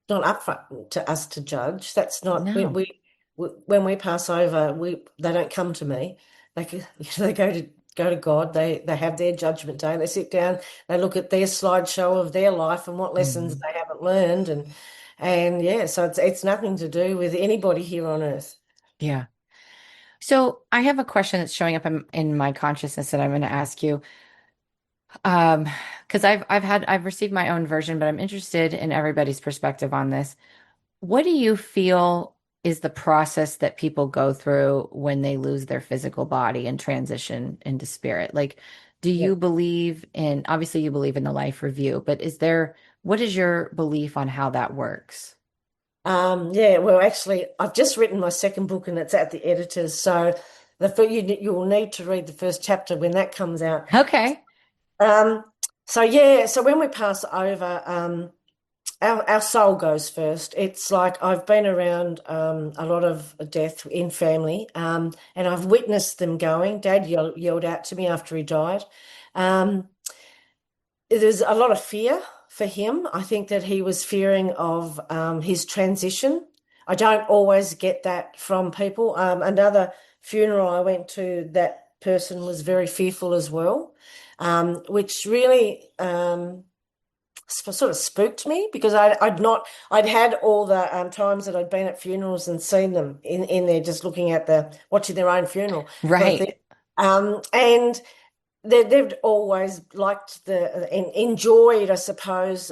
not up to us to judge. That's not No. when we pass over, we they don't come to me. They go to God. They have their judgment day. They sit down. They look at their slideshow of their life and what lessons Mhm. they haven't learned, and yeah. So it's nothing to do with anybody here on earth. Yeah. So I have a question that's showing up in my consciousness that I'm going to ask you. Um, because I've received my own version, but I'm interested in everybody's perspective on this. What do you feel is the process that people go through when they lose their physical body and transition into spirit? Like, do Yeah. you believe in, obviously you believe in the life review, but what is your belief on how that works? Yeah, well, actually, I've just written my second book and it's at the editors. So you will need to read the first chapter when that comes out. Okay. Um, so yeah, so when we pass over, our soul goes first. It's like I've been around a lot of death in family, and I've witnessed them going. Dad yelled out to me after he died. Um, there's a lot of fear for him. I think that he was fearing of his transition. I don't always get that from people. Another funeral I went to, that person was very fearful as well, which really sort of spooked me because I'd had all the times that I'd been at funerals and seen them in there just looking at watching their own funeral for them. Right. And they've always liked and enjoyed, I suppose,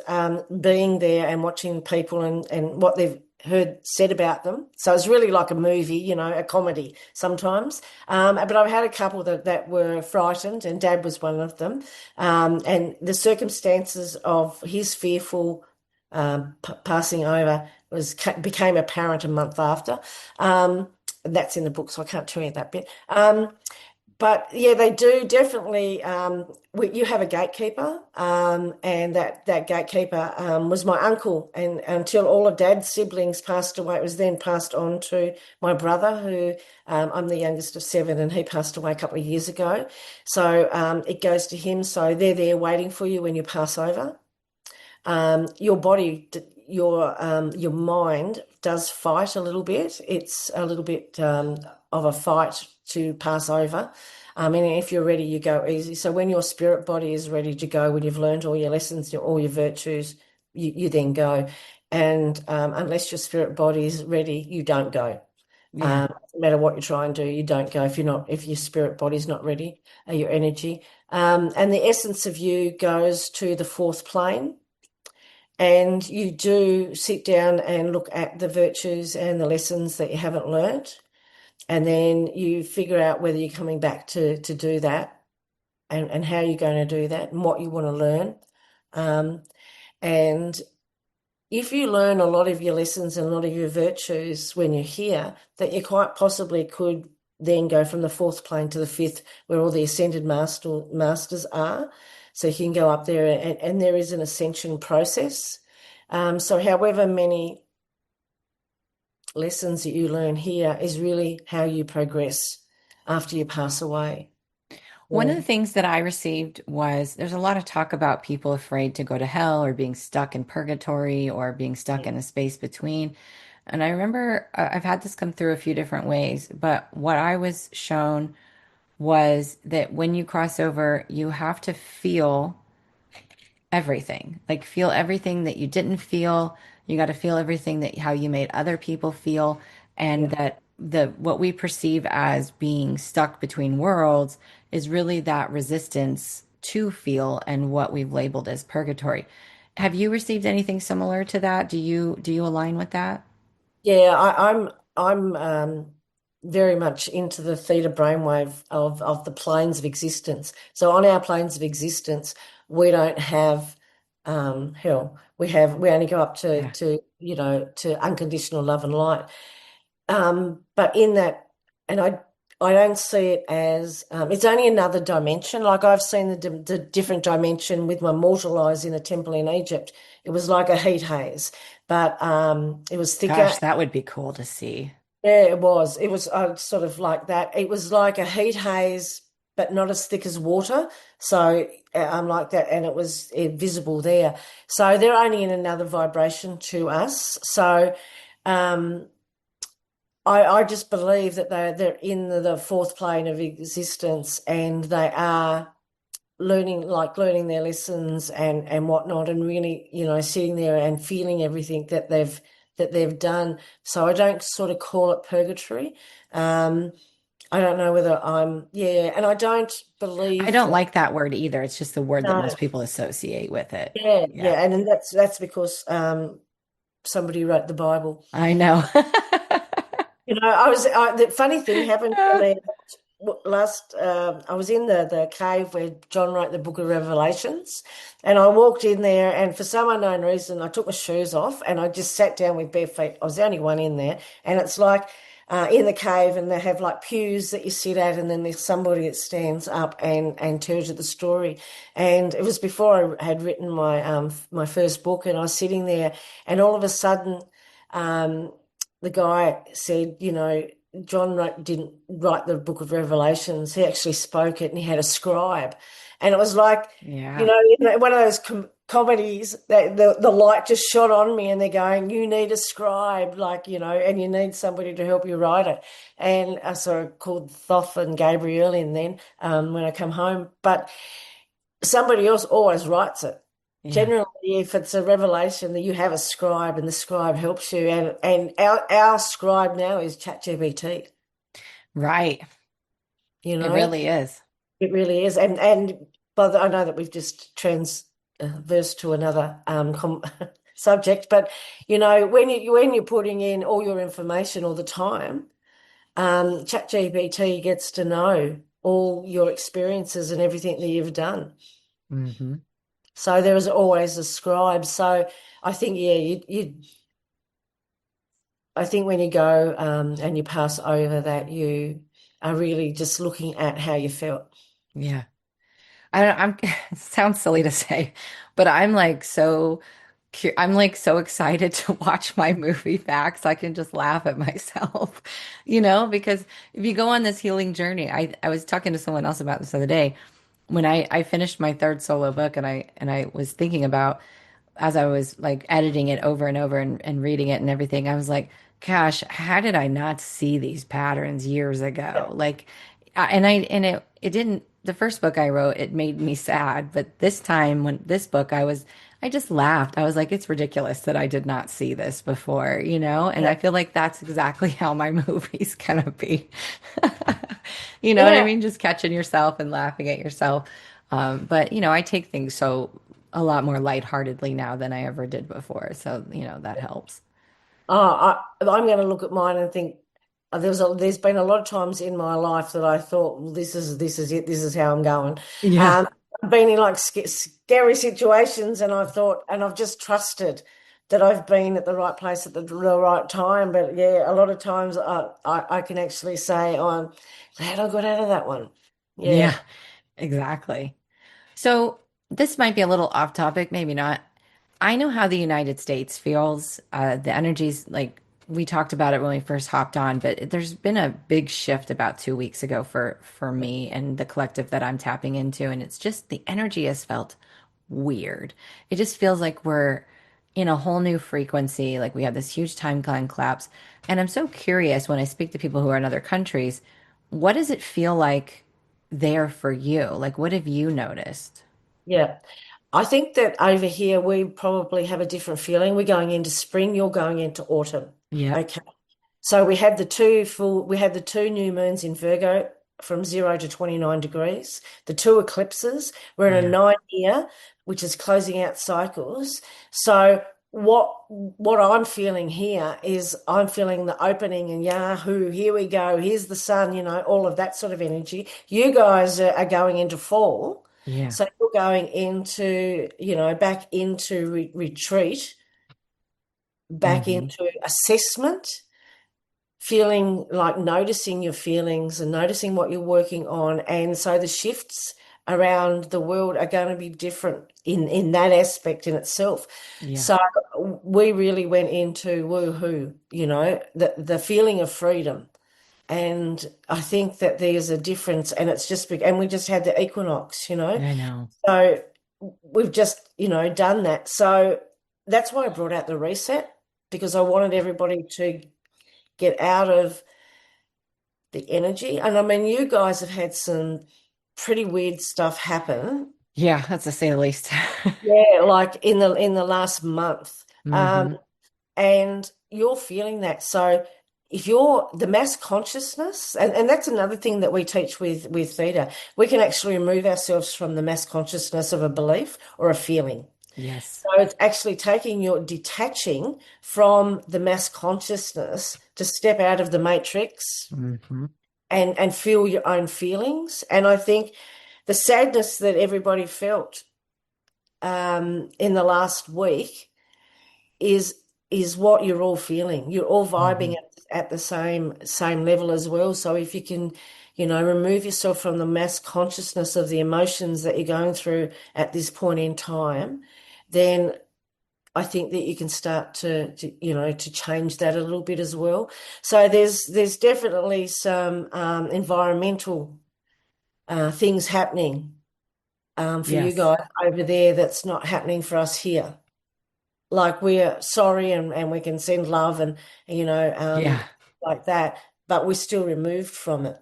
being there and watching people and what they've heard said about them. So it's really like a movie, a comedy sometimes. But I've had a couple that were frightened, and Dad was one of them. And the circumstances of his fearful passing over became apparent a month after. That's in the book, so I can't tell you that bit. But yeah, they do definitely. You have a gatekeeper, and that gatekeeper was my uncle. And until all of Dad's siblings passed away, it was then passed on to my brother, who I'm the youngest of seven, and he passed away a couple of years ago. So it goes to him. So they're there waiting for you when you pass over. Your body, your mind does fight a little bit. It's a little bit of a fight to pass over. And if you're ready, you go easy. So when your spirit body is ready to go, when you've learned all your lessons, all your virtues, you then go. And unless your spirit body is ready, you don't go. Yeah. No matter what you try and do, you don't go if your spirit body's not ready, your energy. And the essence of you goes to the fourth plane, and you do sit down and look at the virtues and the lessons that you haven't learned. And then you figure out whether you're coming back to do that, and how you're going to do that and what you want to learn. Um, and if you learn a lot of your lessons and a lot of your virtues when you're here, that you quite possibly could then go from the fourth plane to the fifth, where all the ascended masters are. So you can go up there, and there is an ascension process. So however many lessons that you learn here is really how you progress after you pass away. One of Yeah. the things that I received was there's a lot of talk about people afraid to go to hell or being stuck in purgatory or being stuck in a space between. And I remember I've had this come through a few different ways, but what I was shown was that when you cross over, you have to feel everything. Like feel everything that you didn't feel. You got to feel everything that how you made other people feel, and Yeah. that the what we perceive as being stuck between worlds is really that resistance to feel and what we've labeled as purgatory. Have you received anything similar to that? Do you align with that? Yeah, I'm very much into the theta brainwave of the planes of existence. So on our planes of existence, we don't have hell. We only go up Yeah. to unconditional love and light. But in that, and I don't see it as it's only another dimension. Like I've seen the different dimension with my mortal eyes in a temple in Egypt. It was like a heat haze, but it was thicker. Gosh, that would be cool to see. Yeah, it was. It was sort of like that. It was like a heat haze, but not as thick as water. So I'm like that, and it was visible there. So they're only in another vibration to us. So. Um, I just believe that they're in the fourth plane of existence, and they are learning their lessons and whatnot, and really, sitting there and feeling everything that they've done. So I don't sort of call it purgatory. Um, I don't know whether yeah, and I don't I believe don't that. like that word either. It's just the word that most No, people associate with it. yeah, Yeah, yeah, and then that's because somebody wrote the Bible. I know. The funny thing happened to me last. I was in the cave where John wrote the Book of Revelations, and I walked in there, and for some unknown reason, I took my shoes off and I just sat down with bare feet. I was the only one in there, and it's like in the cave, and they have like pews that you sit at, and then there's somebody that stands up and tells you the story. And it was before I had written my first book, and I was sitting there, and all of a sudden. Um, the guy said, John didn't write the Book of Revelations. He actually spoke it, and he had a scribe. And it was like, Yeah. one of those comedies that the light just shone on me, and they're going, you need a scribe, like, and you need somebody to help you write it. And I sort of called Thoth and Gabriel in then when I come home. But somebody else always writes it. Yeah. Generally, if it's a revelation that you have a scribe and the scribe helps you, and our scribe now is ChatGPT, Right. you It know, really is. it really is. And but I know that we've just transversed to another subject, but when you're putting in all your information all the time, ChatGPT gets to know all your experiences and everything that you've done. Hmm. So there is always a scribe. So I think, yeah, I think when you go and you pass over that, you are really just looking at how you felt. Yeah. I don't, I'm, it sounds silly to say, but I'm like so excited to watch my movie back so I can just laugh at myself, because if you go on this healing journey, I was talking to someone else about this the other day when I finished my third solo book and I was thinking about as I was like editing it over and over and reading it and everything, I was like, gosh, how did I not see these patterns years ago? Like, it didn't, the first book I wrote, it made me sad. But this time, when this book, I just laughed. I was like, it's ridiculous that I did not see this before, And Yeah. I feel like that's exactly how my movie's gonna be. You know what I Yeah. mean? Just catching yourself and laughing at yourself. But I take things a lot more lightheartedly now than I ever did before. So, that helps. I'm going to look at mine and think, there's been a lot of times in my life that I thought, well, this is it, this is how I'm going. Yeah. Um, I've been in like scary situations, and I've thought, and I've just trusted that I've been at the right place at the right time. But yeah, a lot of times I can actually say, oh, I'm glad I got out of that one. Yeah, Yeah, exactly. So this might be a little off topic, maybe not. I know how the United States feels. The energies, like we talked about it when we first hopped on, but there's been a big shift about 2 weeks ago for me and the collective that I'm tapping into, and it's just the energy has felt weird. It just feels like we're in a whole new frequency, like we have this huge timeline collapse. And I'm so curious when I speak to people who are in other countries, what does it feel like there for you? Like, what have you noticed? yeah. I think that over here we probably have a different feeling. We're going into spring, you're going into autumn. Yep. Okay. So we had the two new moons in Virgo from 0 to 29 degrees, the two eclipses. We're in a Yeah. 9 year, which is closing out cycles. So what I'm feeling here is I'm feeling the opening and Yahoo, here we go, here's the sun, all of that sort of energy. You guys are going into fall. Yeah. So you're going into, back into retreat, back Hmm. into assessment, feeling like noticing your feelings and noticing what you're working on. And so the shifts around the world are going to be different in that aspect in itself. Yeah. So we really went into woohoo, the feeling of freedom. And I think that there's a difference, and it's just big. And we just had the equinox, I know. so we've just, done that. So that's why I brought out the reset, because I wanted everybody to get out of the energy. And I mean, you guys have had some pretty weird stuff happen. Yeah, that's to say the least. Yeah, like in the last month. Hmm. And you're feeling that. So if you're the mass consciousness, and that's another thing that we teach with Theta, we can actually remove ourselves from the mass consciousness of a belief or a feeling. Yes. So it's actually taking your detaching from the mass consciousness to step out of the matrix Hmm. and feel your own feelings. And I think the sadness that everybody felt in the last week is is what you're all feeling. You're all Hmm. vibing at the same level as well. So if you can, remove yourself from the mass consciousness of the emotions that you're going through at this point in time, then I think that you can start to change that a little bit as well. So there's definitely some environmental things happening for you Yes. guys over there that's not happening for us here. Like we're sorry and we can send love and Yeah. like that, but we're still removed from it.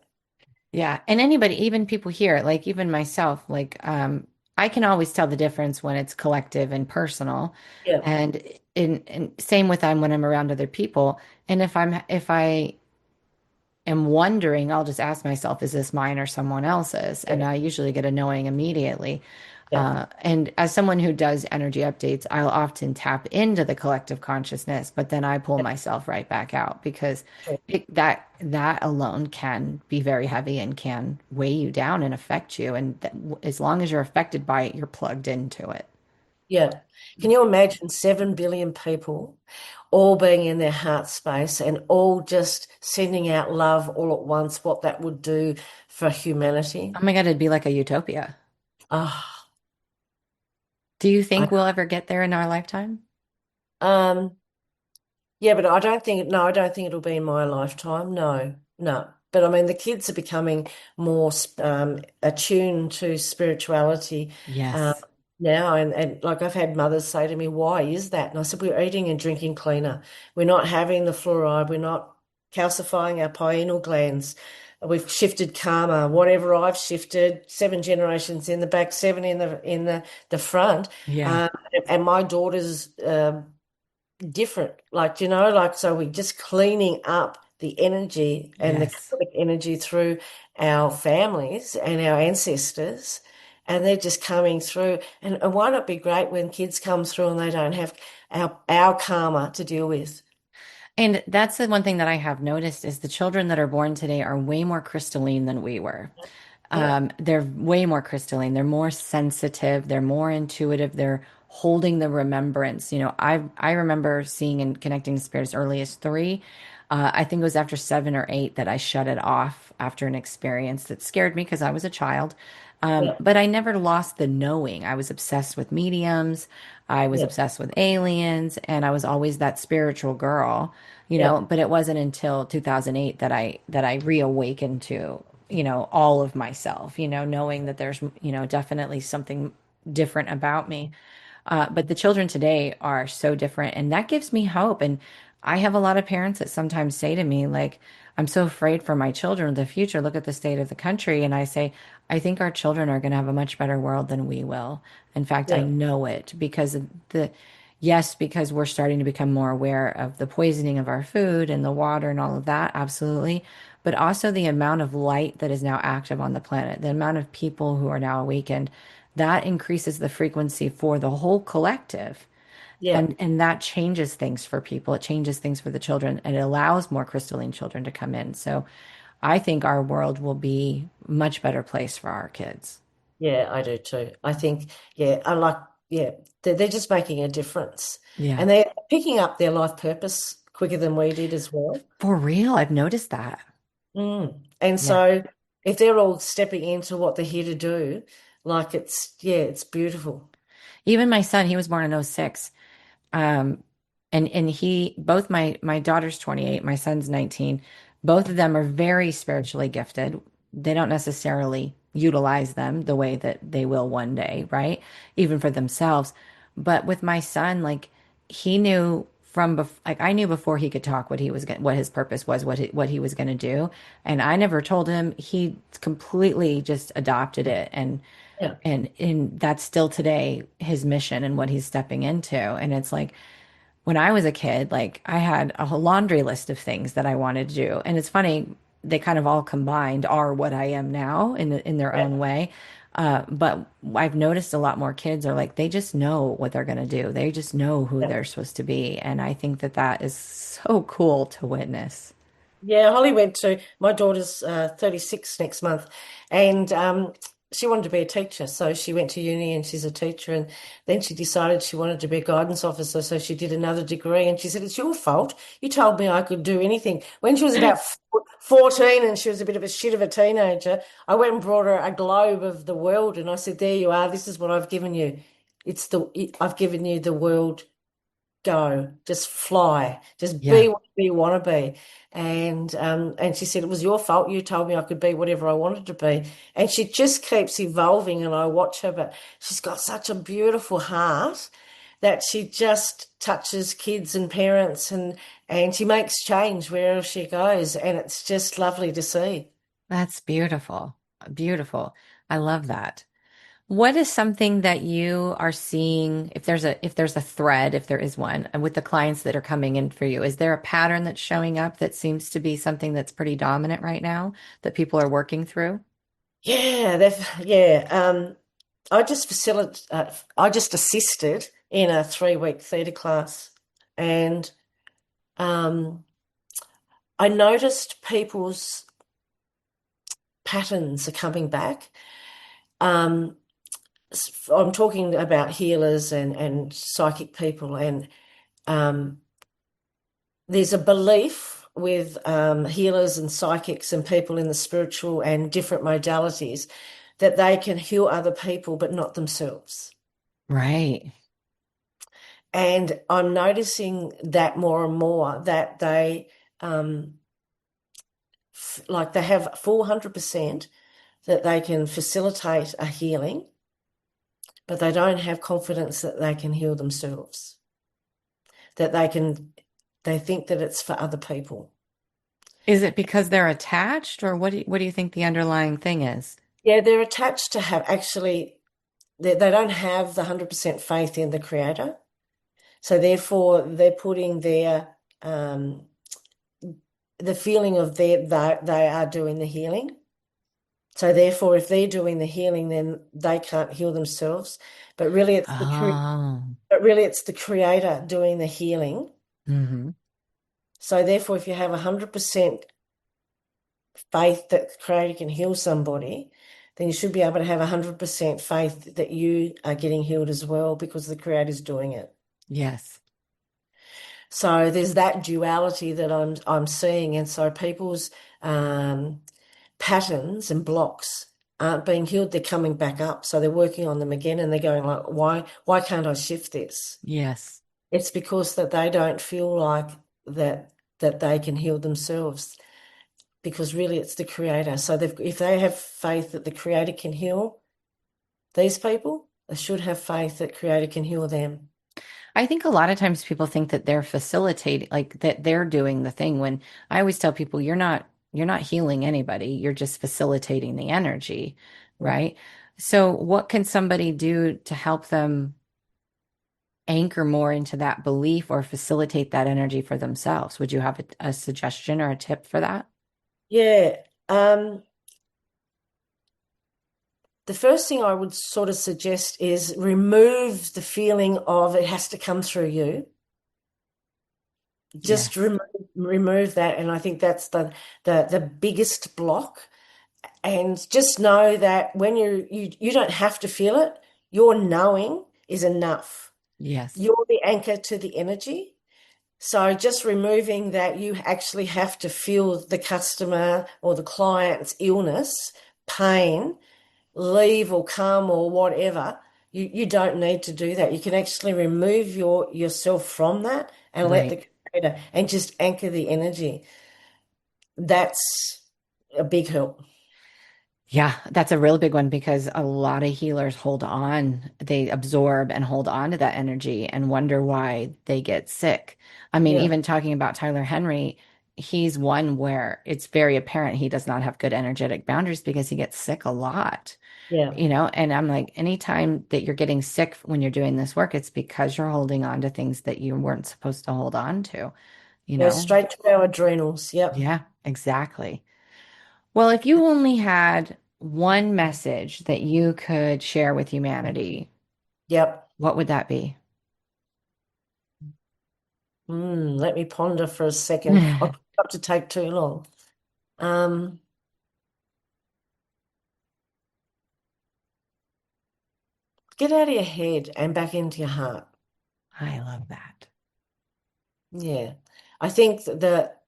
Yeah. And anybody, even people here, like even myself, like I can always tell the difference when it's collective and personal. Yeah, And in same with when I'm around other people. And if I am wondering, I'll just ask myself, is this mine or someone else's? And yeah, I usually get a knowing immediately. yeah, And as someone who does energy updates, I'll often tap into the collective consciousness, but then I pull yeah, myself right back out because sure. that alone can be very heavy and can weigh you down and affect you. And as long as you're affected by it, you're plugged into it. Yeah. Can you imagine 7 billion people all being in their heart space and all just sending out love all at once, what that would do for humanity? Oh my God, it'd be like a utopia. Ah, Do you I, think we'll ever get there in our lifetime? um, yeah, but I don't think it'll be in my lifetime. No, no. But I mean, the kids are becoming more attuned to spirituality uh, Yes. now. And like I've had mothers say to me, why is that? And I said, we're eating and drinking cleaner. We're not having the fluoride. We're not calcifying our pineal glands. We've shifted karma, whatever I've shifted, 7 generations in the back, seven in the front. Yeah. Um, and my daughter's different. Like, like, so we're just cleaning up the energy and the Yes. karmic energy through our families and our ancestors. And they're just coming through. And why not be great when kids come through and they don't have our karma to deal with? And that's the one thing that I have noticed is the children that are born today are way more crystalline than we were. Yeah, They're way more crystalline. They're more sensitive. They're more intuitive. They're holding the remembrance. I remember seeing and connecting to spirits as early as 3. I think it was after 7 or 8 that I shut it off after an experience that scared me because I was a child. yeah, But I never lost the knowing. I was obsessed with mediums. I was yeah, obsessed with aliens, and I was always that spiritual girl, yeah, but it wasn't until 2008 that I reawakened to, all of myself, knowing that there's, definitely something different about me. But the children today are so different, and that gives me hope. And I have a lot of parents that sometimes say to me, like, I'm so afraid for my children, the future. Look at the state of the country. And I say, I think our children are going to have a much better world than we will. In fact, I yeah, know it because of yes, because we're starting to become more aware of the poisoning of our food and the water and all of that. Absolutely. But also the amount of light that is now active on the planet, the amount of people who are now awakened, that increases the frequency for the whole collective. yeah. And that changes things for people. It changes things for the children and it allows more crystalline children to come in. So I think our world will be a much better place for our kids. Yeah, I do too. I think, yeah, I like, yeah, they're just making a difference. Yeah. And they're picking up their life purpose quicker than we did as well. For real. I've noticed that. And Yeah. so if they're all stepping into what they're here to do, like yeah, it's beautiful. Even my son, he was born in '06. Um, and he both my daughter's 28, my son's 19. Both of them are very spiritually gifted. They don't necessarily utilize them the way that they will one day, right? Even for themselves. But with my son, like he knew like I knew before he could talk what his purpose was, what he was going to do, and I never told him. He completely just adopted it Yeah, and that's still today his mission and what he's stepping into. And it's like when I was a kid, like I had a whole laundry list of things that I wanted to do. And it's funny, they kind of all combined are what I am now in their yeah, own way. But I've noticed a lot more kids are like, they just know what they're going to do. They just know who yeah. they're supposed to be. And I think that that is so cool to witness. Yeah, Holly went to my daughter's 36 next month, and she wanted to be a teacher. So she went to uni and she's a teacher. And then she decided she wanted to be a guidance officer. So she did another degree. And she said, "It's your fault. You told me I could do anything." When she was about 14 and she was a bit of a shit of a teenager, I went and brought her a globe of the world. And I said, "There you are. This is what I've given you. I've given you the world. Go, just fly, just Yeah, be what you want to be." And she said, "It was your fault. You told me I could be whatever I wanted to be." And she just keeps evolving, and I watch her, but she's got such a beautiful heart that she just touches kids and parents, and she makes change wherever she goes, and it's just lovely to see. that's beautiful. Beautiful. I love that. What is something that you are seeing, if there's a thread, if there is one, with the clients that are coming in for you? Is there a pattern that's showing up that seems to be something that's pretty dominant right now that people are working through? Yeah, yeah. I just assisted in a 3-week theatre class, and um, I noticed people's patterns are coming back. Um, I'm talking about healers and psychic people, and um, there's a belief with healers and psychics and people in the spiritual and different modalities that they can heal other people, but not themselves. Right. And I'm noticing that more and more that um, like they have 400% that they can facilitate a healing, but they don't have confidence that they can heal themselves, that they think that it's for other people. Is it because they're attached, or what do you think the underlying thing is? Yeah, they're attached to have actually, they don't have the 100% faith in the creator. So therefore, they're putting um, the feeling of they are doing the healing. So therefore, if they're doing the healing, then they can't heal themselves. But really, Oh. it's the creator doing the healing. Hmm. So therefore, if you have 100% faith that the Creator can heal somebody, then you should be able to have 100% faith that you are getting healed as well because the Creator's doing it. Yes. So there's that duality that I'm seeing, and so people's um, patterns and blocks aren't being healed; they're coming back up. So they're working on them again, and they're going like, "Why can't I shift this?" Yes. It's because that they don't feel like that they can heal themselves, because really it's the Creator. So if they have faith that the Creator can heal these people, they should have faith that Creator can heal them. I think a lot of times people think that they're facilitating, like that they're doing the thing when I always tell people you're not healing anybody. You're just facilitating the energy, right? So what can somebody do to help them anchor more into that belief or facilitate that energy for themselves? Would you have a suggestion or a tip for that? Yeah. Um, the first thing I would sort of suggest is remove the feeling of it has to come through you. Just Yes. remove that, and I think that's the biggest block. And just know that when you don't have to feel it, your knowing is enough. Yes. You're the anchor to the energy. So just removing that you actually have to feel the customer or the client's illness, pain, leave or come or whatever. You don't need to do that. You can actually remove yourself from that and let Right. the creator and just anchor the energy. That's a big help. Yeah, that's a really big one because a lot of healers hold on, they absorb and hold on to that energy and wonder why they get sick. I mean, Yeah, even talking about Tyler Henry, he's one where it's very apparent he does not have good energetic boundaries because he gets sick a lot, yeah. and I'm like, anytime that you're getting sick when you're doing this work, it's because you're holding on to things that you weren't supposed to hold on to, you Goes know? straight to our adrenals. Yep. Yeah, exactly. Well, if you only had one message that you could share with humanity, Yep. what would that be? Let me ponder for a second. I'll try not to take too long. Um, get out of your head and back into your heart. I love that. Yeah. I think that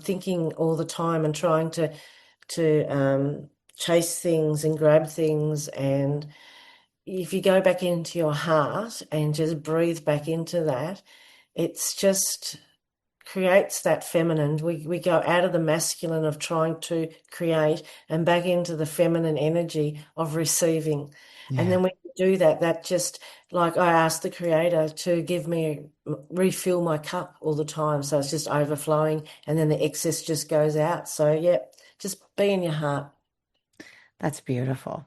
thinking all the time and trying to chase things and grab things, and if you go back into your heart and just breathe back into that, it's just creates that feminine. We go out of the masculine of trying to create and back into the feminine energy of receiving. And Yeah, then when you do that, that just like I ask the creator to give me refill my cup all the time. So it's just overflowing and then the excess just goes out. So yeah, just be in your heart. that's beautiful.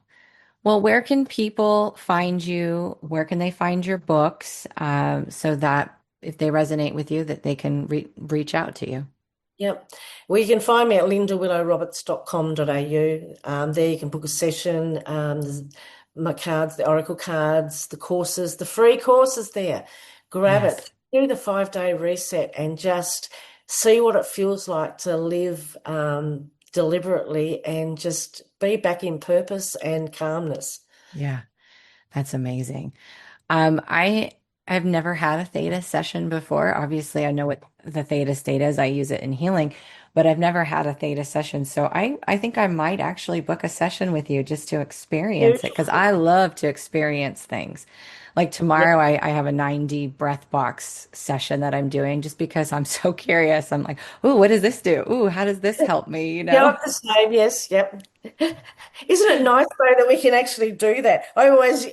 Well, where can people find you? Where can they find your books so that if they resonate with you, that they can reach out to you? Yep. Well, you can find me at lindawillowroberts.com.au. There you can book a session. There's my cards, the Oracle cards, the courses, the free courses there. Grab it. Yes. Do the 5-day reset and just see what it feels like to live deliberately and just be back in purpose and calmness. Yeah, that's amazing. I've never had a theta session before. Obviously, I know what the theta state is. I use it in healing, but I've never had a theta session. So I think I might actually book a session with you just to experience it because Beautiful. I love to experience things. Like Yeah. tomorrow, I have a 90 breath box session that I'm doing just because I'm so curious. I'm like, ooh, what does this do? Ooh, how does this help me? You Yeah, know? the same. Yes, yep. Isn't it nice though that we can actually do that? I always,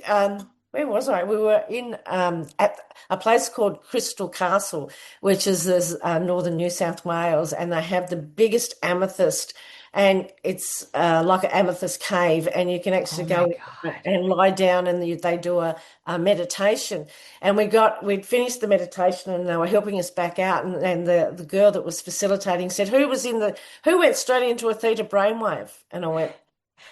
where was I? We were in at a place called Crystal Castle, which is this northern New South Wales, and they have the biggest amethyst, and it's like an amethyst cave, and you can Oh actually my go God. and lie down, and they do a meditation. And we'd finished the meditation, and they were helping us back out, and the girl that was facilitating said, who went straight into a theta brainwave? And I went,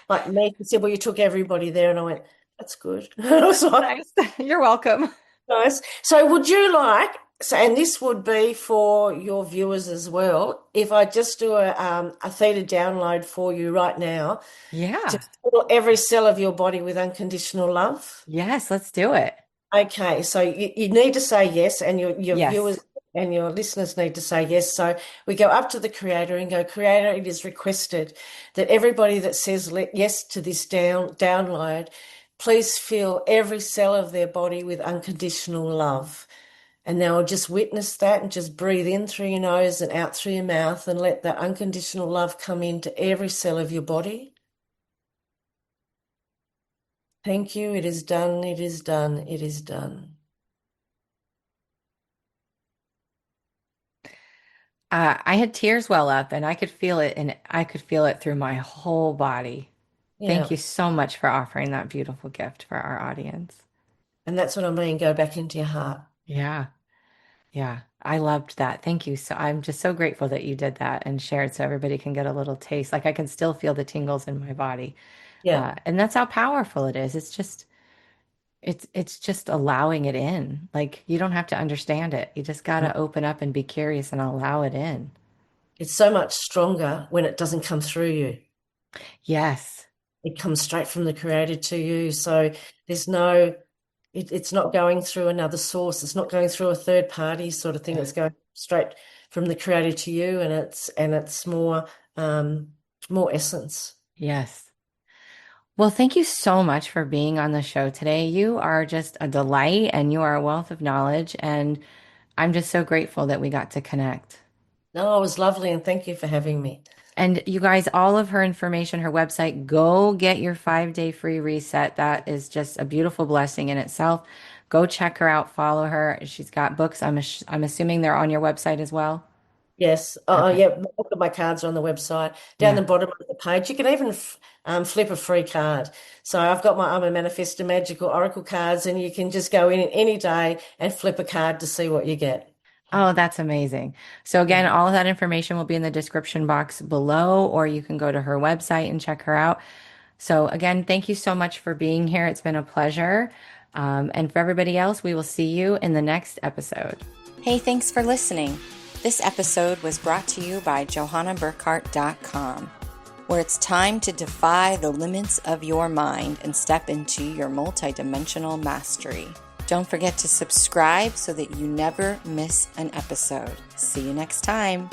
like me. She said, well, you took everybody there. And I went, that's good. I was That's like, nice. You're welcome. nice. So would you like So, and this would be for your viewers as well. If I just do a theta download for you right now, Yeah. just fill every cell of your body with unconditional love. Yes, let's do it. Okay, so you need to say yes, and your Yes. viewers and your listeners need to say yes. So we go up to the Creator and go, Creator, it is requested that everybody that says yes to this download, please fill every cell of their body with unconditional love. And now just witness that and just breathe in through your nose and out through your mouth and let that unconditional love come into every cell of your body. Thank you. It is done. It is done. It is done. I had tears well up and I could feel it and I could feel it through my whole body. Thank Yeah. you so much for offering that beautiful gift for our audience. And that's what I mean. Go back into your heart. Yeah. Yeah. I loved that. Thank you. So I'm just so grateful that you did that and shared so everybody can get a little taste. Like I can still feel the tingles in my body. Yeah. And that's how powerful it is. It's just allowing it in. Like you don't have to understand it. You just got to open up and be curious and allow it in. It's so much stronger when it doesn't come through you. Yes. It comes straight from the Creator to you. So there's no, it's not going through another source. It's not going through a third party sort of thing. It's going straight from the Creator to you, and it's more essence. Yes. Well, thank you so much for being on the show today. You are just a delight and you are a wealth of knowledge. And I'm just so grateful that we got to connect. No, it was lovely, and thank you for having me. And you guys, all of her information, her website, go get your 5-day free reset. That is just a beautiful blessing in itself. Go check her out, follow her. She's got books. I'm assuming they're on your website as well. Yes. Okay. Yeah. All of my cards are on the website. Down Yeah. the bottom of the page, you can even flip a free card. So I've got I'm a Manifestor Magical Oracle cards, and you can just go in any day and flip a card to see what you get. Oh, that's amazing. So again, Yeah. all of that information will be in the description box below, or you can go to her website and check her out. So again, thank you so much for being here. It's been a pleasure. And for everybody else, we will see you in the next episode. Hey, thanks for listening. This episode was brought to you by JohannaBurkhart.com, where it's time to defy the limits of your mind and step into your multidimensional mastery. Don't forget to subscribe so that you never miss an episode. See you next time.